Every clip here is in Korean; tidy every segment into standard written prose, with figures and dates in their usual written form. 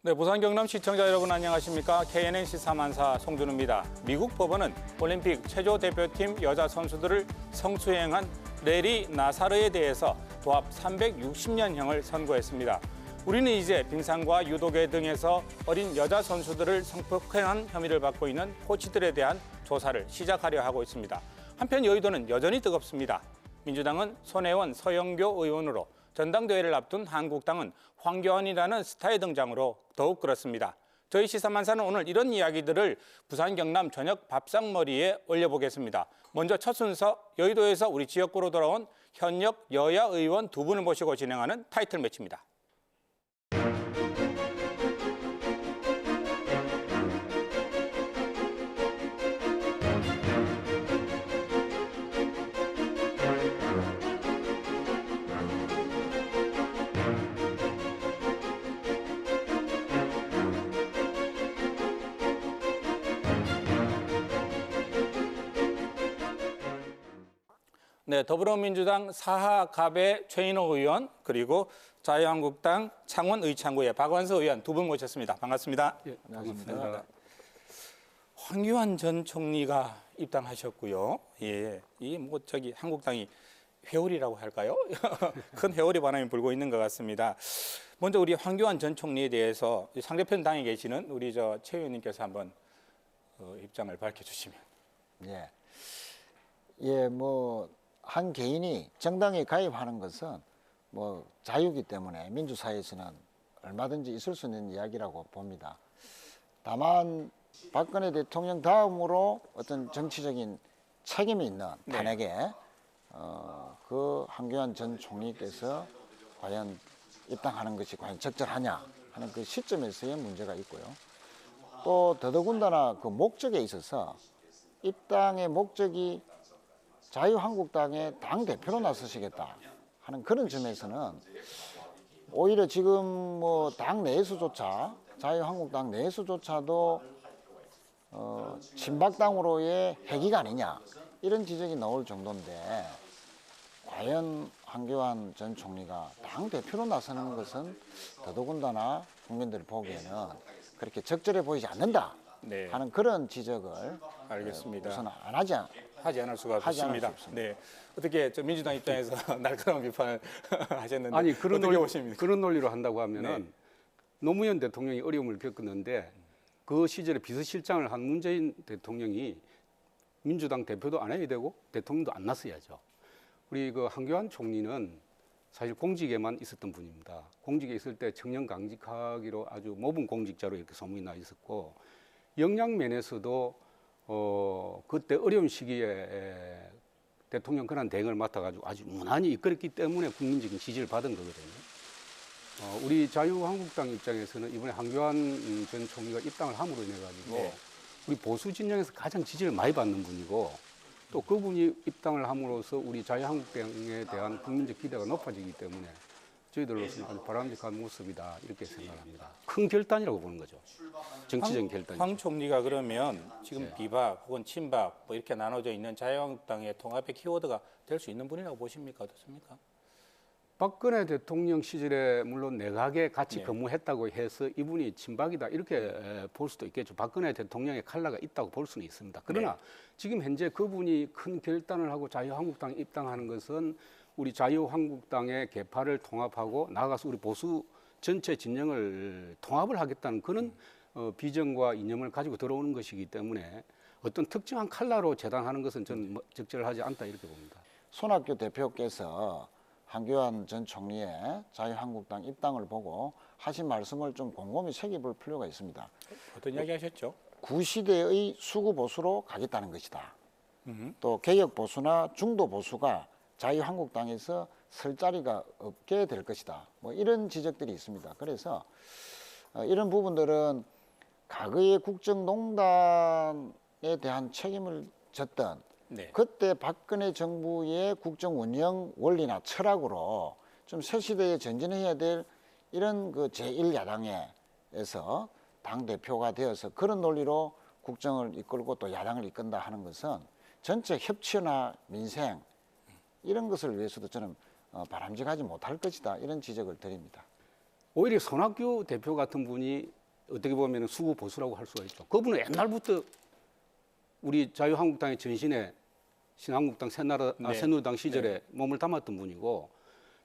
네, 부산 경남 시청자 여러분 안녕하십니까? KNN 시사만사 송준우입니다. 미국 법원은 올림픽 체조 대표팀 여자 선수들을 성추행한 레리 나사르에 대해서 도합 360년형을 선고했습니다. 우리는 이제 빙상과 유도계 등에서 어린 여자 선수들을 성폭행한 혐의를 받고 있는 코치들에 대한 조사를 시작하려 하고 있습니다. 한편 여의도는 여전히 뜨겁습니다. 민주당은 손혜원, 서영교 의원으로, 전당대회를 앞둔 한국당은 황교안이라는 스타의 등장으로 더욱 그렇습니다. 저희 시사만사는 오늘 이런 이야기들을 부산 경남 저녁 밥상머리에 올려보겠습니다. 먼저 첫 순서, 여의도에서 우리 지역구로 돌아온 현역 여야 의원 두 분을 모시고 진행하는 타이틀 매치입니다. 네, 더불어민주당 사하갑의 최인호 의원, 그리고 자유한국당 창원 의창구의 박완서 의원 두 분 모셨습니다. 반갑습니다. 예, 반갑습니다. 황교안 전 총리가 입당하셨고요. 예, 한국당이 회오리라고 할까요? 큰 회오리 바람이 불고 있는 것 같습니다. 먼저 우리 황교안 전 총리에 대해서 상대편 당에 계시는 우리 최 의원님께서 한번 입장을 밝혀주시면. 예, 한 개인이 정당에 가입하는 것은 자유이기 때문에 민주사회에서는 얼마든지 있을 수 있는 이야기라고 봅니다. 다만 박근혜 대통령 다음으로 어떤 정치적인 책임이 있는 탄핵에 그 황교안 전 총리께서 과연 입당하는 것이 과연 적절하냐 하는 그 시점에서의 문제가 있고요. 또 더더군다나 그 목적에 있어서 입당의 목적이 자유한국당의 당대표로 나서시겠다 하는 그런 점에서는 오히려 지금 당 내에서조차 자유한국당 내에서조차도 친박당으로의 회귀가 아니냐 이런 지적이 나올 정도인데 과연 황교안 전 총리가 당대표로 나서는 것은 더더군다나 국민들이 보기에는 그렇게 적절해 보이지 않는다 하는 그런 지적을 알겠습니다. 우선 하지 않을 수가 없습니다. 네, 어떻게 민주당 입장에서 날카로운 비판을 하셨는데 아니 어떻게 보십니까? 그런 논리로 한다고 하면은 노무현 대통령이 어려움을 겪었는데 그 시절에 비서실장을 한 문재인 대통령이 민주당 대표도 안 해야 되고 대통령도 안 났어야죠. 우리 그 황교안 총리는 사실 공직에만 있었던 분입니다. 공직에 있을 때 청년 강직하기로 아주 모범 공직자로 이렇게 소문이 나 있었고 역량면에서도 그때 어려운 시기에 대통령 권한 대행을 맡아가지고 아주 무난히 이끌었기 때문에 국민적인 지지를 받은 거거든요. 우리 자유한국당 입장에서는 이번에 황교안 전 총리가 입당을 함으로 인해 가지고 우리 보수 진영에서 가장 지지를 많이 받는 분이고 또 그분이 입당을 함으로써 우리 자유한국당에 대한 국민적 기대가 높아지기 때문에 저희들로서는 아주 바람직한 모습이다 이렇게 생각합니다. 큰 결단이라고 보는 거죠. 정치적인 결단이죠. 황 총리가 그러면 지금 비박 혹은 친박 이렇게 나눠져 있는 자유한국당의 통합의 키워드가 될 수 있는 분이라고 보십니까? 어떻습니까? 박근혜 대통령 시절에 물론 내각에 같이 근무했다고 해서 이분이 친박이다 이렇게 볼 수도 있겠죠. 박근혜 대통령의 칼라가 있다고 볼 수는 있습니다. 그러나 지금 현재 그분이 큰 결단을 하고 자유한국당에 입당하는 것은 우리 자유한국당의 계파를 통합하고 나아가서 우리 보수 전체 진영을 통합을 하겠다는 그런 비전과 이념을 가지고 들어오는 것이기 때문에 어떤 특정한 칼라로 재단하는 것은 저는 적절하지 않다 이렇게 봅니다. 손학규 대표께서 황교안 전 총리의 자유한국당 입당을 보고 하신 말씀을 좀 곰곰이 새겨볼 필요가 있습니다. 어떤 이야기 하셨죠? 구시대의 수구 보수로 가겠다는 것이다. 또 개혁 보수나 중도 보수가 자유한국당에서 설 자리가 없게 될 것이다. 이런 지적들이 있습니다. 그래서 이런 부분들은 과거의 국정농단에 대한 책임을 졌던 그때 박근혜 정부의 국정 운영 원리나 철학으로 좀 새 시대에 전진해야 될 이런 그 제1야당에서 당대표가 되어서 그런 논리로 국정을 이끌고 또 야당을 이끈다 하는 것은 전체 협치나 민생 이런 것을 위해서도 저는 바람직하지 못할 것이다 이런 지적을 드립니다. 오히려 손학규 대표 같은 분이 어떻게 보면 수구 보수라고 할 수가 있죠. 그분은 옛날부터 우리 자유한국당의 전신에 신한국당 네. 새누리당 시절에 몸을 담았던 분이고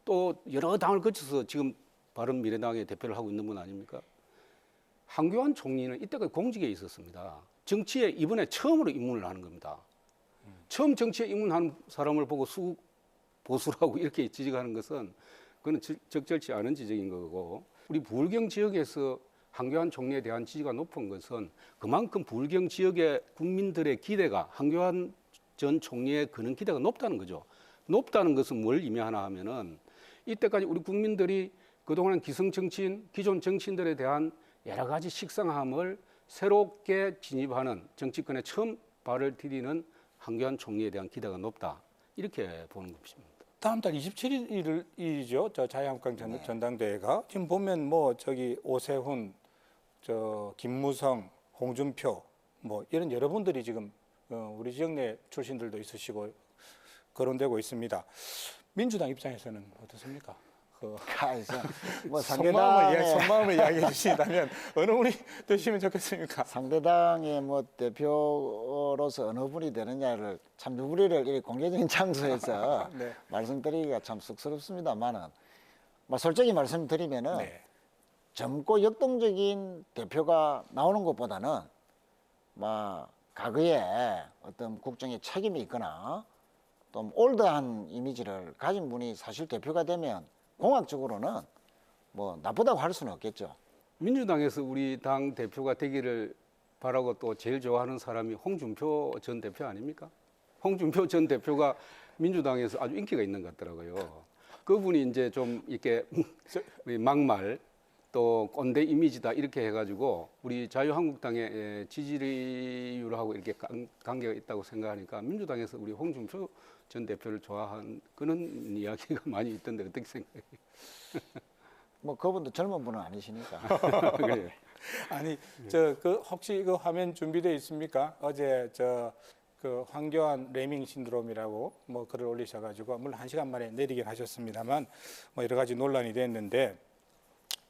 또 여러 당을 거쳐서 지금 바른미래당의 대표를 하고 있는 분 아닙니까? 한교안 총리는 이때까지 공직에 있었습니다. 정치에 이번에 처음으로 입문을 하는 겁니다. 처음 정치에 입문하는 사람을 보고 수구 보수라고 이렇게 지적하는 것은 그건 적절치 않은 지적인 거고 우리 부울경 지역에서 한교안 총리에 대한 지지가 높은 것은 그만큼 부울경 지역의 국민들의 기대가 한교안 전 총리의 그런 기대가 높다는 거죠. 높다는 것은 뭘 의미하나 하면은 이때까지 우리 국민들이 그동안 기성 정치인, 기존 정치인들에 대한 여러 가지 식상함을 새롭게 진입하는 정치권에 처음 발을 디디는 한교안 총리에 대한 기대가 높다. 이렇게 보는 것입니다. 다음 달 27일이죠. 저 자유한국당 전당대회가 지금 보면 뭐 저기 오세훈, 저 김무성, 홍준표 뭐 이런 여러분들이 지금 우리 지역 내 출신들도 있으시고 거론되고 있습니다. 민주당 입장에서는 어떻습니까? 그래서 뭐 속마음을 이야기해 주신다면 어느 분이 되시면 좋겠습니까? 상대당의 뭐 대표로서 어느 분이 되느냐를 참 누구리를 이렇게 공개적인 장소에서 네. 말씀드리기가 참 쑥스럽습니다만은 뭐 솔직히 말씀드리면은 네. 젊고 역동적인 대표가 나오는 것보다는 뭐 과거에 어떤 국정에 책임이 있거나 또 올드한 이미지를 가진 분이 사실 대표가 되면 공학적으로는 뭐 나쁘다고 할 수는 없겠죠. 민주당에서 우리 당 대표가 되기를 바라고 또 제일 좋아하는 사람이 홍준표 전 대표 아닙니까? 홍준표 전 대표가 민주당에서 아주 인기가 있는 것 같더라고요. 그분이 이제 좀 이렇게 막말 또 꼰대 이미지다 이렇게 해가지고 우리 자유한국당의 지지율하고 이렇게 관계가 있다고 생각하니까 민주당에서 우리 홍준표 전 대표를 좋아한 그런 이야기가 많이 있던데 어떻게 생각해요? 뭐 그분도 젊은 분은 아니시니까. 그래요. 아니 저 그 혹시 그 화면 준비되어 있습니까? 어제 저 그 황교안 레밍 신드롬이라고 뭐 글을 올리셔가지고 물론 1시간 만에 내리긴 하셨습니다만 뭐 여러 가지 논란이 됐는데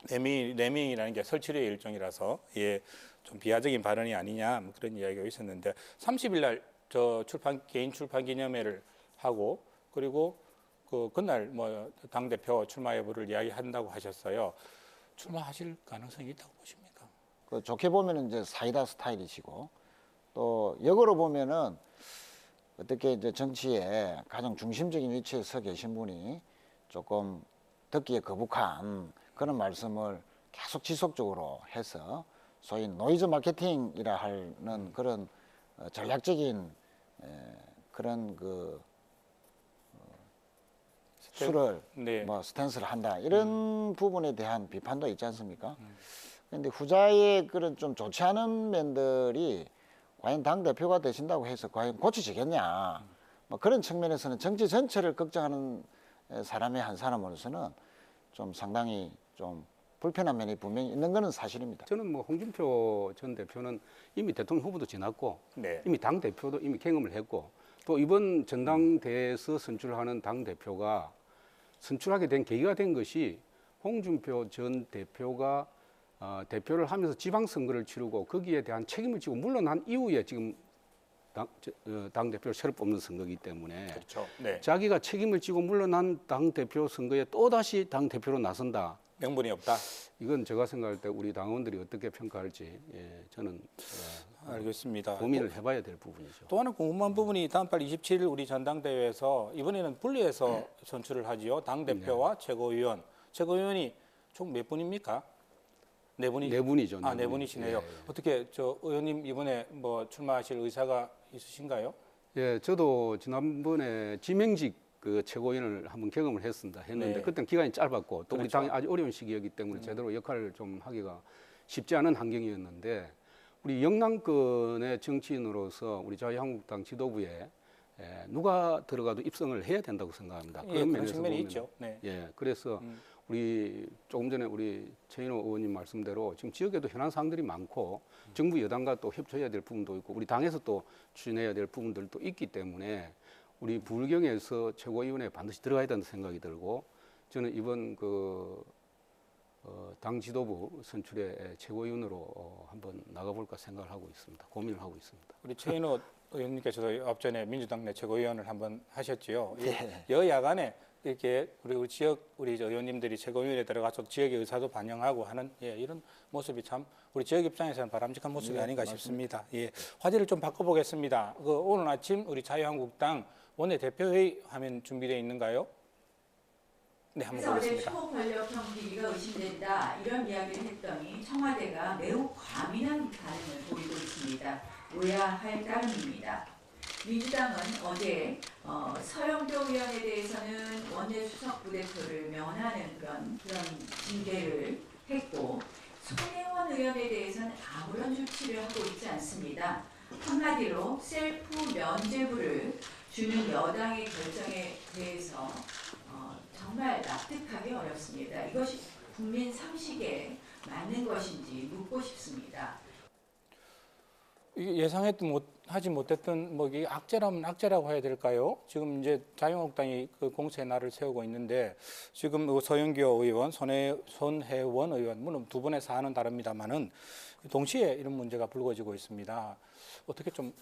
레밍이라는 게 설치류의 일종이라서 예 좀 비하적인 발언이 아니냐 뭐 그런 이야기가 있었는데 30일 날 저 개인 출판 기념회를 하고 그리고 그날 뭐 당 대표 출마 여부를 이야기한다고 하셨어요. 출마하실 가능성이 있다고 보십니까? 그 좋게 보면은 이제 사이다 스타일이시고 또 역으로 보면은 어떻게 이제 정치에 가장 중심적인 위치에 서 계신 분이 조금 듣기에 거북한 그런 말씀을 계속 지속적으로 해서 소위 노이즈 마케팅이라 하는 그런 전략적인 그런 그 수를 네. 뭐 스탠스를 한다 이런 부분에 대한 비판도 있지 않습니까? 그런데 후자의 그런 좀 좋지 않은 면들이 과연 당 대표가 되신다고 해서 과연 고쳐지겠냐? 뭐 그런 측면에서는 정치 전체를 걱정하는 사람의 한 사람으로서는 좀 상당히 좀 불편한 면이 분명히 있는 것은 사실입니다. 저는 뭐 홍준표 전 대표는 이미 대통령 후보도 지났고 네. 이미 당 대표도 이미 경험을 했고 또 이번 전당대회에서 선출하는 당 대표가 선출하게 된 계기가 된 것이 홍준표 전 대표가 대표를 하면서 지방선거를 치르고 거기에 대한 책임을 지고 물러난 이후에 지금 당 대표를 새로 뽑는 선거이기 때문에 그렇죠. 네. 자기가 책임을 지고 물러난 당 대표 선거에 또 다시 당 대표로 나선다. 명분이 없다. 이건 제가 생각할 때 우리 당원들이 어떻게 평가할지 저는 알겠습니다. 고민을 해봐야 될 부분이죠. 또 하나 궁금한 부분이 다음 달 27일 우리 전당대회에서 이번에는 분리해서 선출을 하지요. 당 대표와 최고위원. 최고위원이 총 몇 분입니까? 네 분이. 네 분이죠. 아, 네 분이시네요. 예. 어떻게 저 의원님 이번에 뭐 출마하실 의사가 있으신가요? 예, 저도 지난번에 지명직 그 최고위원을 한번 경험을 했는데 네. 그때는 기간이 짧았고 또 우리 그렇죠. 당이 아주 어려운 시기였기 때문에 제대로 역할을 좀 하기가 쉽지 않은 환경이었는데 우리 영남권의 정치인으로서 우리 자유한국당 지도부에 누가 들어가도 입성을 해야 된다고 생각합니다. 예, 그런 면에서 측면이 보면은. 있죠. 네. 예, 그래서 우리 조금 전에 우리 최인호 의원님 말씀대로 지금 지역에도 현안 사항들이 많고 정부 여당과 또 협조해야 될 부분도 있고 우리 당에서 또 추진해야 될 부분들도 있기 때문에 우리 부울경에서 최고위원회에 반드시 들어가야 된다는 생각이 들고 저는 이번 그 당 지도부 선출의 최고위원으로 한번 나가볼까 생각을 하고 있습니다. 고민을 하고 있습니다. 우리 최인호 의원님께서도 앞전에 민주당 내 최고위원을 한번 하셨지요. 네. 여야간에 이렇게 우리 지역 우리 저 의원님들이 최고위원에 들어가서 지역의 의사도 반영하고 하는 이런 모습이 참 우리 지역 입장에서는 바람직한 모습이 네, 아닌가 맞습니다. 싶습니다. 화제를 좀 바꿔보겠습니다. 오늘 아침 우리 자유한국당 원내대표회의 하면 준비되어 있는가요? 네, 한번 그래서 어제 보겠습니다. 초권력형 비리가 의심된다 이런 이야기를 했더니 청와대가 매우 과민한 반응을 보이고 있습니다. 의아할 따름입니다. 민주당은 어제 서영교 의원에 대해서는 원내 수석 부대표를 면하는 그런 징계를 했고 손혜원 의원에 대해서는 아무런 조치를 하고 있지 않습니다. 한마디로 셀프 면죄부를 주는 여당의 결정에 대해서 정말 납득하기 어렵습니다. 이것이 국민 상식에 맞는 것인지 묻고 싶습니다. 이게 예상했던 하지 못했던 이게 악재라면 악재라고 해야 될까요? 지금 이제 자유한국당이 그 공세의 날을 세우고 있는데 지금 서영교 의원, 손혜원 의원 물론 두 분의 사안은 다릅니다만은 동시에 이런 문제가 불거지고 있습니다. 어떻게 좀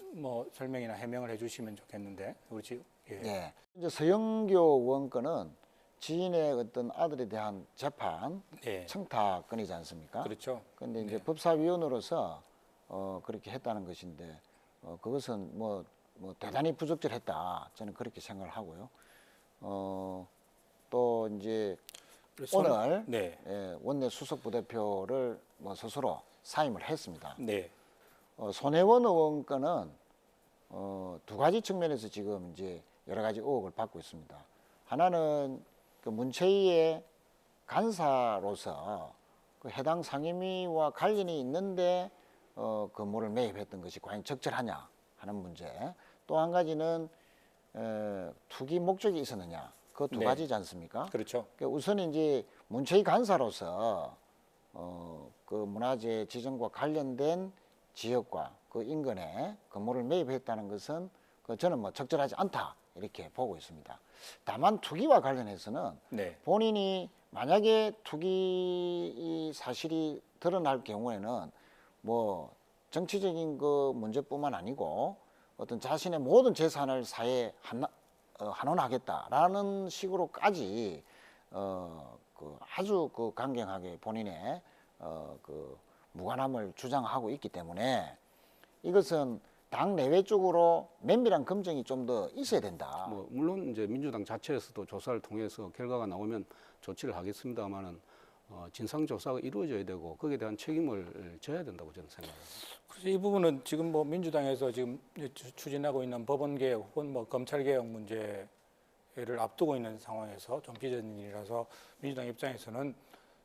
설명이나 해명을 해주시면 좋겠는데 우리 지금 네. 이제 서영교 의원 건은 지인의 어떤 아들에 대한 재판 네. 청탁 건이지 않습니까? 그렇죠. 그런데 이제 네. 법사위원으로서 그렇게 했다는 것인데 그것은 대단히 부적절했다. 저는 그렇게 생각을 하고요. 또 이제 오늘 네. 원내 수석 부대표를 스스로 사임을 했습니다. 네. 손혜원 의원 건은 두 가지 측면에서 지금 이제 여러 가지 의혹을 받고 있습니다. 하나는 그 문체위의 간사로서 그 해당 상임위와 관련이 있는데 건물을 매입했던 것이 과연 적절하냐 하는 문제. 또 한 가지는 투기 목적이 있었느냐. 그 두 네. 가지지 않습니까? 그렇죠. 우선 이제 문체위 간사로서 그 문화재 지정과 관련된 지역과 그 인근에 건물을 매입했다는 것은 저는 적절하지 않다 이렇게 보고 있습니다. 다만 투기와 관련해서는 네. 본인이 만약에 투기 사실이 드러날 경우에는 정치적인 그 문제뿐만 아니고 어떤 자신의 모든 재산을 사회에 환원하겠다라는 식으로까지 아주 강경하게 본인의 그 무관함을 주장하고 있기 때문에 이것은 당 내외 쪽으로 면밀한 검증이 좀 더 있어야 된다. 물론 이제 민주당 자체에서도 조사를 통해서 결과가 나오면 조치를 하겠습니다만은 진상 조사가 이루어져야 되고 거기에 대한 책임을 져야 된다고 저는 생각합니다. 그래서 이 부분은 지금 민주당에서 지금 추진하고 있는 법원 개혁 혹은 검찰 개혁 문제를 앞두고 있는 상황에서 좀 빚은 일이라서 민주당 입장에서는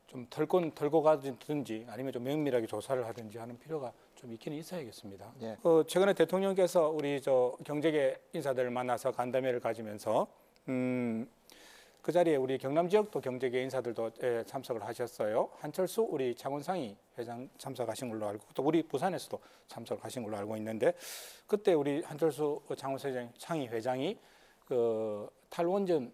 좀 털고 가든지 아니면 좀 면밀하게 조사를 하든지 하는 필요가 좀 있기는 있어야겠습니다. 예. 최근에 대통령께서 우리 경제계 인사들을 만나서 간담회를 가지면서 그 자리에 우리 경남 지역도 경제계 인사들도 참석을 하셨어요. 한철수 우리 창원상의 회장 참석하신 걸로 알고 또 우리 부산에서도 참석하신 걸로 알고 있는데 그때 우리 한철수 창원상의 회장이 그 탈원전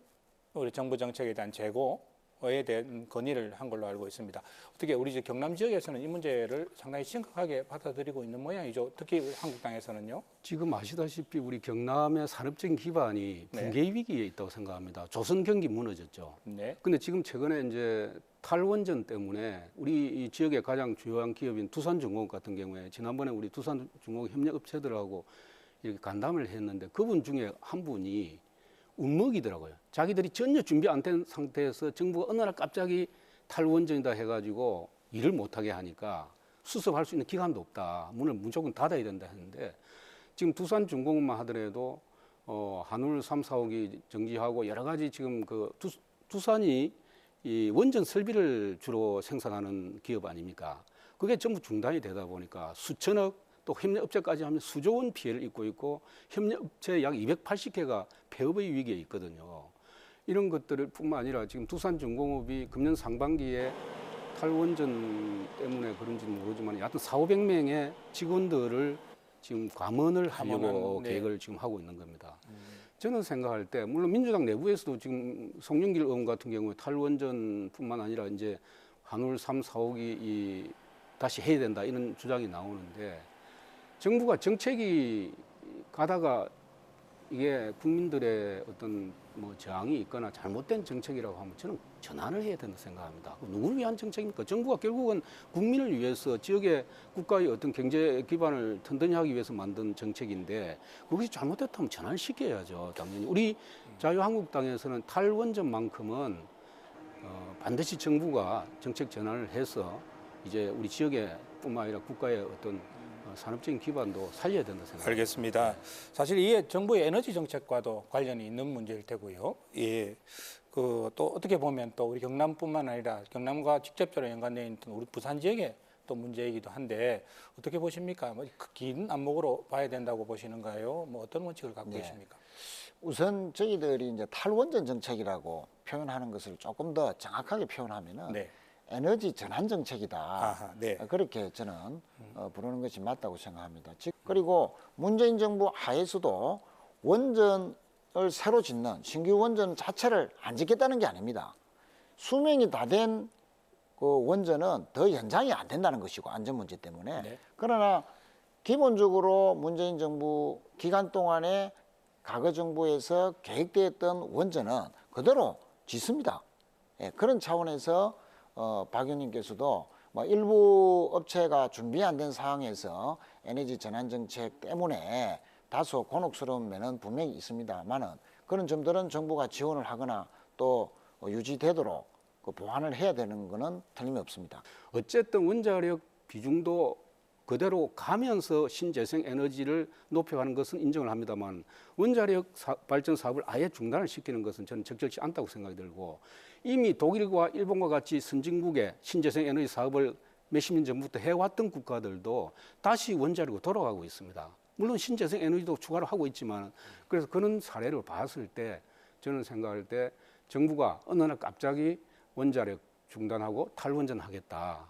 우리 정부 정책에 대한 재고에 대한 건의를 한 걸로 알고 있습니다. 어떻게 우리 경남 지역에서는 이 문제를 상당히 심각하게 받아들이고 있는 모양이죠. 특히 한국당에서는요. 지금 아시다시피 우리 경남의 산업적인 기반이 네. 붕괴 위기에 있다고 생각합니다. 조선 경기 무너졌죠. 네. 근데 지금 최근에 이제 탈원전 때문에 우리 이 지역의 가장 주요한 기업인 두산중공업 같은 경우에 지난번에 우리 두산중공업 협력업체들하고 이렇게 간담회를 했는데 그분 중에 한 분이 운먹이더라고요. 자기들이 전혀 준비 안 된 상태에서 정부가 어느 날 갑자기 탈원전이다 해가지고 일을 못하게 하니까 수습할 수 있는 기간도 없다. 문을 무조건 닫아야 된다 했는데 지금 두산중공업만 하더라도 한울 3, 4호기 정지하고 여러 가지 지금 두산이 이 원전 설비를 주로 생산하는 기업 아닙니까? 그게 전부 중단이 되다 보니까 수천억 또 협력업체까지 하면 수조 원 피해를 입고 있고 협력업체 약 280개가 폐업의 위기에 있거든요. 이런 것들을 뿐만 아니라 지금 두산중공업이 금년 상반기에 탈원전 때문에 그런지는 모르지만 여하튼 400~500명의 직원들을 지금 감원을 하려고 네. 계획을 지금 하고 있는 겁니다. 저는 생각할 때 물론 민주당 내부에서도 지금 송영길 의원 같은 경우에 탈원전뿐만 아니라 이제 한울 3, 4호기 다시 해야 된다 이런 주장이 나오는데 정부가 정책이 가다가 이게 국민들의 어떤 뭐 저항이 있거나 잘못된 정책이라고 하면 저는 전환을 해야 된다 생각합니다. 누구를 위한 정책입니까? 정부가 결국은 국민을 위해서 지역의 국가의 어떤 경제 기반을 튼튼히 하기 위해서 만든 정책인데 그것이 잘못됐다면 전환시켜야죠. 당연히 우리 자유한국당에서는 탈원전만큼은 반드시 정부가 정책 전환을 해서 이제 우리 지역의 뿐만 아니라 국가의 어떤 산업적인 기반도 살려야 된다 생각합니다. 알겠습니다. 사실 이게 정부의 에너지 정책과도 관련이 있는 문제일 테고요. 예. 또 어떻게 보면 또 우리 경남뿐만 아니라 경남과 직접적으로 연관되어 있는 우리 부산 지역의 또 문제이기도 한데 어떻게 보십니까? 긴 안목으로 봐야 된다고 보시는가요? 뭐 어떤 원칙을 갖고 계십니까? 우선 저희들이 이제 탈원전 정책이라고 표현하는 것을 조금 더 정확하게 표현하면은 네. 에너지 전환 정책이다. 아하, 네. 그렇게 저는 부르는 것이 맞다고 생각합니다. 그리고 문재인 정부 하에서도 원전을 새로 짓는 신규 원전 자체를 안 짓겠다는 게 아닙니다. 수명이 다 된 그 원전은 더 연장이 안 된다는 것이고 안전 문제 때문에. 네. 그러나 기본적으로 문재인 정부 기간 동안에 과거 정부에서 계획되었던 원전은 그대로 짓습니다. 예, 그런 차원에서 박 의원님께서도 뭐 일부 업체가 준비 안 된 상황에서 에너지 전환 정책 때문에 다소 곤혹스러운 면은 분명히 있습니다만은 그런 점들은 정부가 지원을 하거나 또 유지되도록 그 보완을 해야 되는 것은 틀림없습니다. 어쨌든 원자력 비중도 그대로 가면서 신재생 에너지를 높여가는 것은 인정을 합니다만 원자력 발전 사업을 아예 중단을 시키는 것은 저는 적절치 않다고 생각이 들고 이미 독일과 일본과 같이 선진국의 신재생 에너지 사업을 몇십 년 전부터 해왔던 국가들도 다시 원자력으로 돌아가고 있습니다. 물론 신재생 에너지도 추가로 하고 있지만 그래서 그런 사례를 봤을 때 저는 생각할 때 정부가 어느 날 갑자기 원자력 중단하고 탈원전하겠다.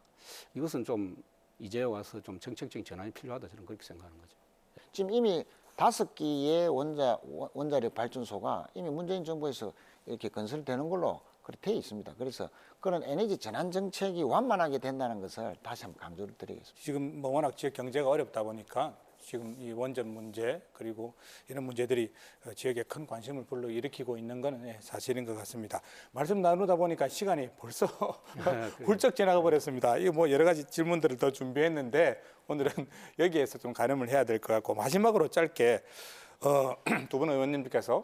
이것은 좀 이제 와서 좀 정책적인 전환이 필요하다 저는 그렇게 생각하는 거죠. 지금 이미 5개의 원자력 발전소가 이미 문재인 정부에서 이렇게 건설되는 걸로 그렇게 돼 있습니다. 그래서 그런 에너지 전환 정책이 완만하게 된다는 것을 다시 한번 강조를 드리겠습니다. 지금 뭐 워낙 지역 경제가 어렵다 보니까 지금 이 원전 문제 그리고 이런 문제들이 지역에 큰 관심을 불러일으키고 있는 것은 사실인 것 같습니다. 말씀 나누다 보니까 시간이 벌써 훌쩍 지나가 버렸습니다. 이거 뭐 여러 가지 질문들을 더 준비했는데 오늘은 여기에서 좀 가름을 해야 될 것 같고 마지막으로 짧게 두 분 의원님들께서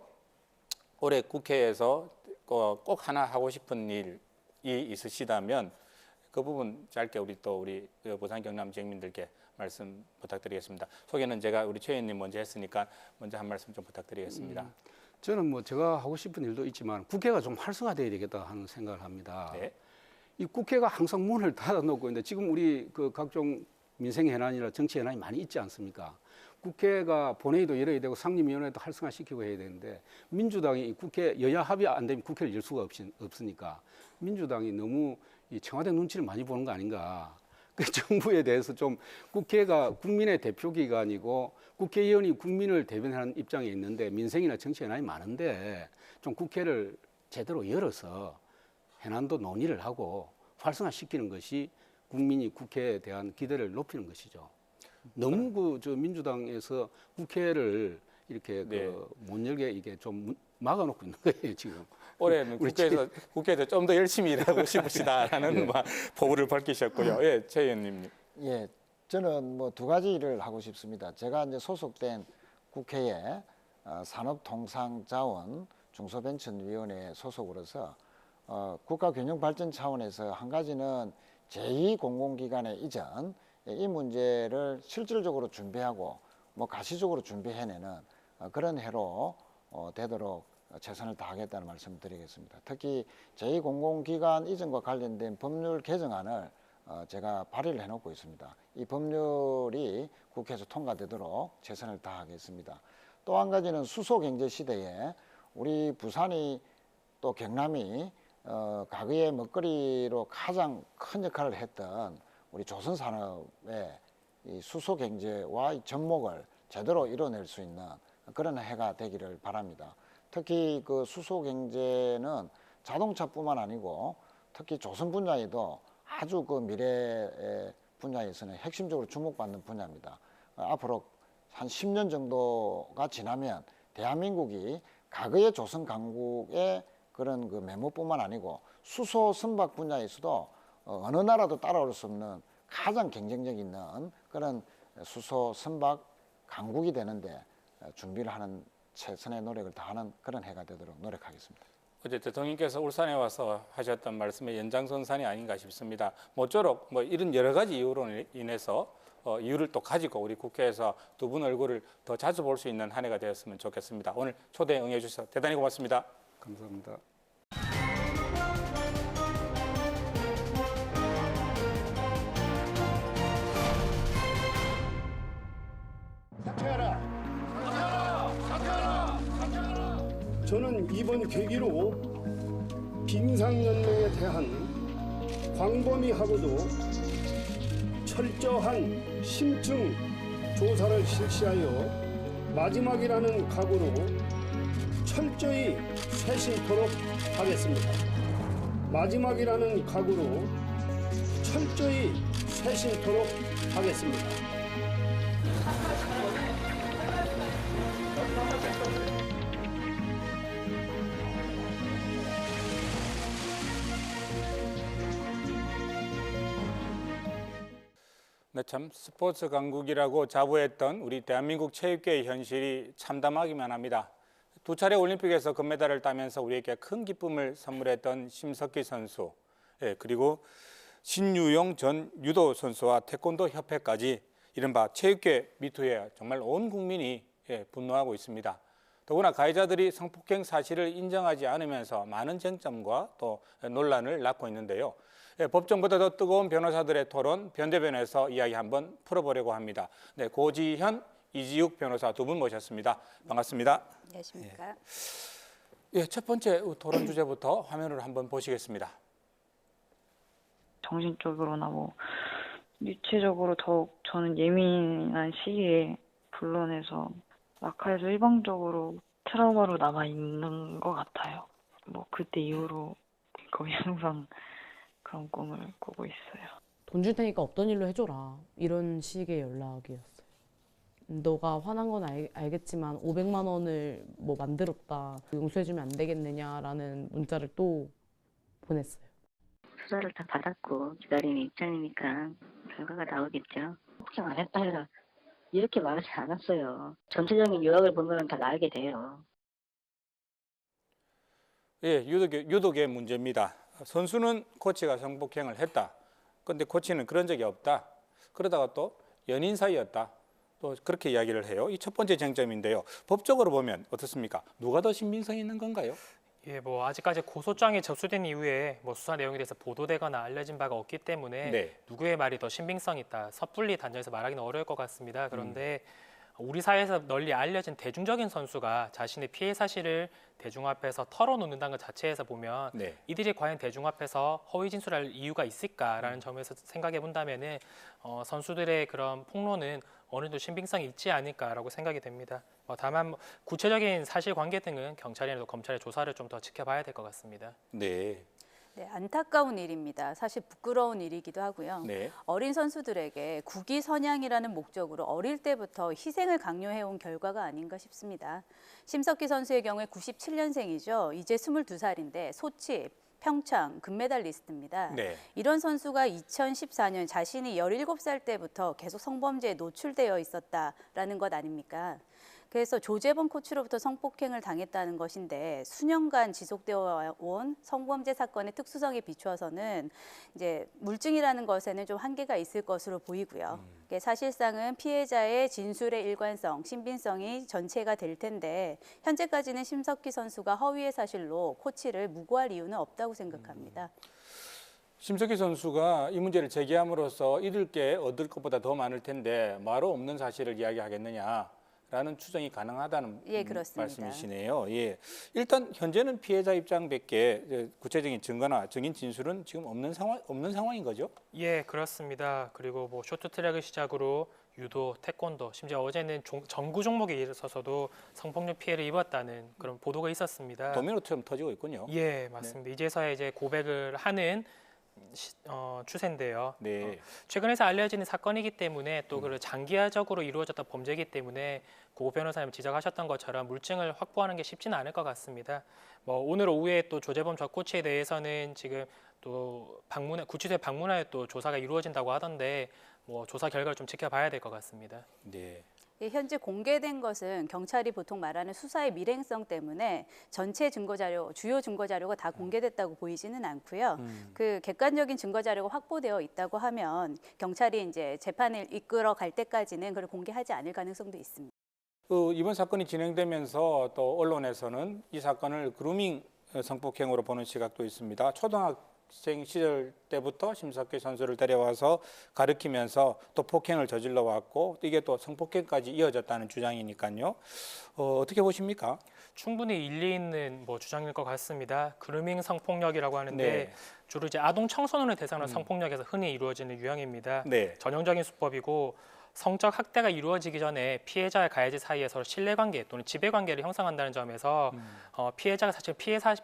올해 국회에서 꼭 하나 하고 싶은 일이 있으시다면 그 부분 짧게 우리 부산 경남 지역민들께 말씀 부탁드리겠습니다. 소개는 제가 우리 최 의원님 먼저 했으니까 먼저 한 말씀 좀 부탁드리겠습니다. 저는 뭐 제가 하고 싶은 일도 있지만 국회가 좀 활성화돼야 되겠다 하는 생각을 합니다. 네. 이 국회가 항상 문을 닫아놓고 있는데 지금 우리 그 각종 민생 현안이나 정치 현안이 많이 있지 않습니까? 국회가 본회의도 열어야 되고 상임위원회도 활성화시키고 해야 되는데 민주당이 국회 여야 합의 안 되면 국회를 열 수가 없으니까 민주당이 너무 이 청와대 눈치를 많이 보는 거 아닌가. 그 정부에 대해서 좀 국회가 국민의 대표기관이고 국회의원이 국민을 대변하는 입장에 있는데 민생이나 정치 현안이 많은데 좀 국회를 제대로 열어서 현안도 논의를 하고 활성화시키는 것이 국민이 국회에 대한 기대를 높이는 것이죠. 너무 저 민주당에서 국회를 이렇게 네. 못 열게 이게 좀 막아놓고 있는 거예요 지금. 올해는 국회에서 좀 더 열심히 일하고 싶으시다라는 포부를 밝히셨고요. 예, 최 의원님. 예, 저는 뭐 두 가지 일을 하고 싶습니다. 제가 이제 소속된 국회에 산업통상자원 중소벤처위원회 소속으로서 국가균형발전 차원에서 한 가지는 제2공공기관의 이전 이 문제를 실질적으로 준비하고 뭐 가시적으로 준비해내는 그런 해로 되도록 최선을 다하겠다는 말씀을 드리겠습니다. 특히 제2공공기관 이전과 관련된 법률 개정안을 제가 발의를 해놓고 있습니다. 이 법률이 국회에서 통과되도록 최선을 다하겠습니다. 또 한 가지는 수소경제 시대에 우리 부산이 또 경남이 과거의 먹거리로 가장 큰 역할을 했던 우리 조선산업의 이 수소경제와 이 접목을 제대로 이뤄낼 수 있는 그런 해가 되기를 바랍니다. 특히 그 수소 경제는 자동차뿐만 아니고 특히 조선 분야에도 아주 그 미래 분야에서는 핵심적으로 주목받는 분야입니다. 앞으로 한 10년 정도가 지나면 대한민국이 과거의 조선 강국의 그런 그 메모뿐만 아니고 수소 선박 분야에서도 어느 나라도 따라올 수 없는 가장 경쟁력 있는 그런 수소 선박 강국이 되는데 준비를 하는 최선의 노력을 다하는 그런 해가 되도록 노력하겠습니다. 어제 대통령께서 울산에 와서 하셨던 말씀의 연장선상이 아닌가 싶습니다. 모쪼록 뭐 이런 여러 가지 이유로 인해서 이유를 또 가지고 우리 국회에서 두 분 얼굴을 더 자주 볼 수 있는 한 해가 되었으면 좋겠습니다. 오늘 초대 응해 주셔서 대단히 고맙습니다. 감사합니다. 저는 이번 계기로 빙상연맹에 대한 광범위하고도 철저한 심층 조사를 실시하여 마지막이라는 각오로 철저히 쇄신토록 하겠습니다. 마지막이라는 각오로 철저히 쇄신토록 하겠습니다. 네, 참 스포츠 강국이라고 자부했던 우리 대한민국 체육계의 현실이 참담하기만 합니다. 두 차례 올림픽에서 금메달을 따면서 우리에게 큰 기쁨을 선물했던 심석희 선수, 그리고 신유용 전 유도 선수와 태권도 협회까지 이른바 체육계 미투에 정말 온 국민이 분노하고 있습니다. 더구나 가해자들이 성폭행 사실을 인정하지 않으면서 많은 쟁점과 또 논란을 낳고 있는데요. 법정보다 더 뜨거운 변호사들의 토론, 변대변에서 이야기 한번 풀어보려고 합니다. 네, 고지현, 이지욱 변호사 두 분 모셨습니다. 반갑습니다. 안녕하십니까. 첫 번째 토론 주제부터 화면으로 한번 보시겠습니다. 정신적으로나 뭐 육체적으로 더욱 저는 예민한 시기에 불러내서 낙하에서 일방적으로 트라우마로 남아 있는 것 같아요. 뭐 그때 이후로 거의 항상 그런 꿈을 꾸고 있어요. 돈 줄 테니까 없던 일로 해줘라. 이런 식의 연락이었어요. 너가 화난 건 알겠지만 500만 원을 뭐 만들었다. 용서해주면 안 되겠느냐라는 문자를 또 보냈어요. 수사를 다 받았고 기다리는 입장이니까 결과가 나오겠죠. 걱정 안 했다 해서 이렇게 말하지 않았어요. 전체적인 요약을 보면 다 나오게 돼요. 예, 유독의 문제입니다. 선수는 코치가 성폭행을 했다. 그런데 코치는 그런 적이 없다. 그러다가 또 연인 사이였다. 또 그렇게 이야기를 해요. 이 첫 번째 쟁점인데요. 법적으로 보면 어떻습니까? 누가 더 신빙성이 있는 건가요? 예, 뭐 아직까지 고소장이 접수된 이후에 뭐 수사 내용에 대해서 보도되거나 알려진 바가 없기 때문에 네. 누구의 말이 더 신빙성 있다, 섣불리 단정해서 말하기는 어려울 것 같습니다. 그런데 우리 사회에서 널리 알려진 대중적인 선수가 자신의 피해 사실을 대중 앞에서 털어놓는다는 것 자체에서 보면 네. 이들이 과연 대중 앞에서 허위 진술할 이유가 있을까라는 점에서 생각해 본다면은 선수들의 그런 폭로는 어느 정도 신빙성이 있지 않을까라고 생각이 됩니다. 다만 구체적인 사실관계 등은 경찰이나 검찰의 조사를 좀 더 지켜봐야 될 것 같습니다. 네. 네, 안타까운 일입니다. 사실 부끄러운 일이기도 하고요. 네. 어린 선수들에게 국위 선양이라는 목적으로 어릴 때부터 희생을 강요해온 결과가 아닌가 싶습니다. 심석희 선수의 경우에 97년생이죠. 이제 22살인데 소치, 평창 금메달리스트입니다. 네. 이런 선수가 2014년 자신이 17살 때부터 계속 성범죄에 노출되어 있었다라는 것 아닙니까? 그래서 조재범 코치로부터 성폭행을 당했다는 것인데 수년간 지속되어 온 성범죄 사건의 특수성에 비추어서는 이제 물증이라는 것에는 좀 한계가 있을 것으로 보이고요. 사실상은 피해자의 진술의 일관성, 신빙성이 전체가 될 텐데 현재까지는 심석희 선수가 허위의 사실로 코치를 무고할 이유는 없다고 생각합니다. 심석희 선수가 이 문제를 제기함으로써 잃을 게 얻을 것보다 더 많을 텐데 말로 없는 사실을 이야기하겠느냐. 라는 추정이 가능하다는 그렇습니다. 말씀이시네요. 예. 일단 현재는 피해자 입장밖에 구체적인 증거나 증인 진술은 지금 없는 상황인 거죠? 예, 그렇습니다. 그리고 뭐 쇼트트랙을 시작으로 유도, 태권도, 심지어 어제는 정구 종목에 있어서도 성폭력 피해를 입었다는 그런 보도가 있었습니다. 도미노처럼 터지고 있군요. 예, 맞습니다. 이제서야 이제 고백을 하는 추세인데요. 네. 최근에서 알려지는 사건이기 때문에 또 그 장기화적으로 이루어졌던 범죄이기 때문에 고 변호사님 지적하셨던 것처럼 물증을 확보하는 게 쉽지는 않을 것 같습니다. 뭐 오늘 오후에 또 조재범 전 코치에 대해서는 지금 또 구치소에 방문하여 또 조사가 이루어진다고 하던데 뭐 조사 결과를 좀 지켜봐야 될 것 같습니다. 네. 예, 현재 공개된 것은 경찰이 보통 말하는 수사의 밀행성 때문에 전체 증거자료, 주요 증거자료가 다 공개됐다고 보이지는 않고요. 그 객관적인 증거자료가 확보되어 있다고 하면 경찰이 이제 재판을 이끌어 갈 때까지는 그걸 공개하지 않을 가능성도 있습니다. 이번 사건이 진행되면서 또 언론에서는 이 사건을 그루밍 성폭행으로 보는 시각도 있습니다. 초등학생 시절 때부터 심석희 선수를 데려와서 가르치면서 또 폭행을 저질러 왔고 이게 또 성폭행까지 이어졌다는 주장이니까요. 어떻게 보십니까? 충분히 일리 있는 뭐 주장일 것 같습니다. 그루밍 성폭력이라고 하는데 네. 주로 이제 아동 청소년을 대상으로 성폭력에서 흔히 이루어지는 유형입니다. 네. 전형적인 수법이고 성적 학대가 이루어지기 전에 피해자와 가해자 사이에 서로 신뢰관계 또는 지배관계를 형성한다는 점에서 피해자가 사실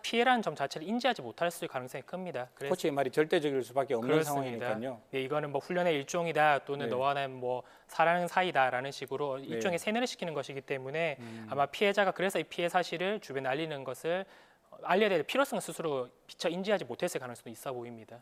피해라는 점 자체를 인지하지 못할 수 있을 가능성이 큽니다. 그래서 코치의 말이 절대적일 수밖에 없는 그렇습니다. 상황이니까요. 예, 이거는 뭐 훈련의 일종이다 또는 네. 너와 나는 뭐 사랑하는 사이다라는 식으로 일종의 세뇌를 시키는 것이기 때문에 아마 피해자가 그래서 이 피해 사실을 주변에 알리는 것을 알려야 될 필요성을 스스로 미처 인지하지 못했을 가능성도 있어 보입니다.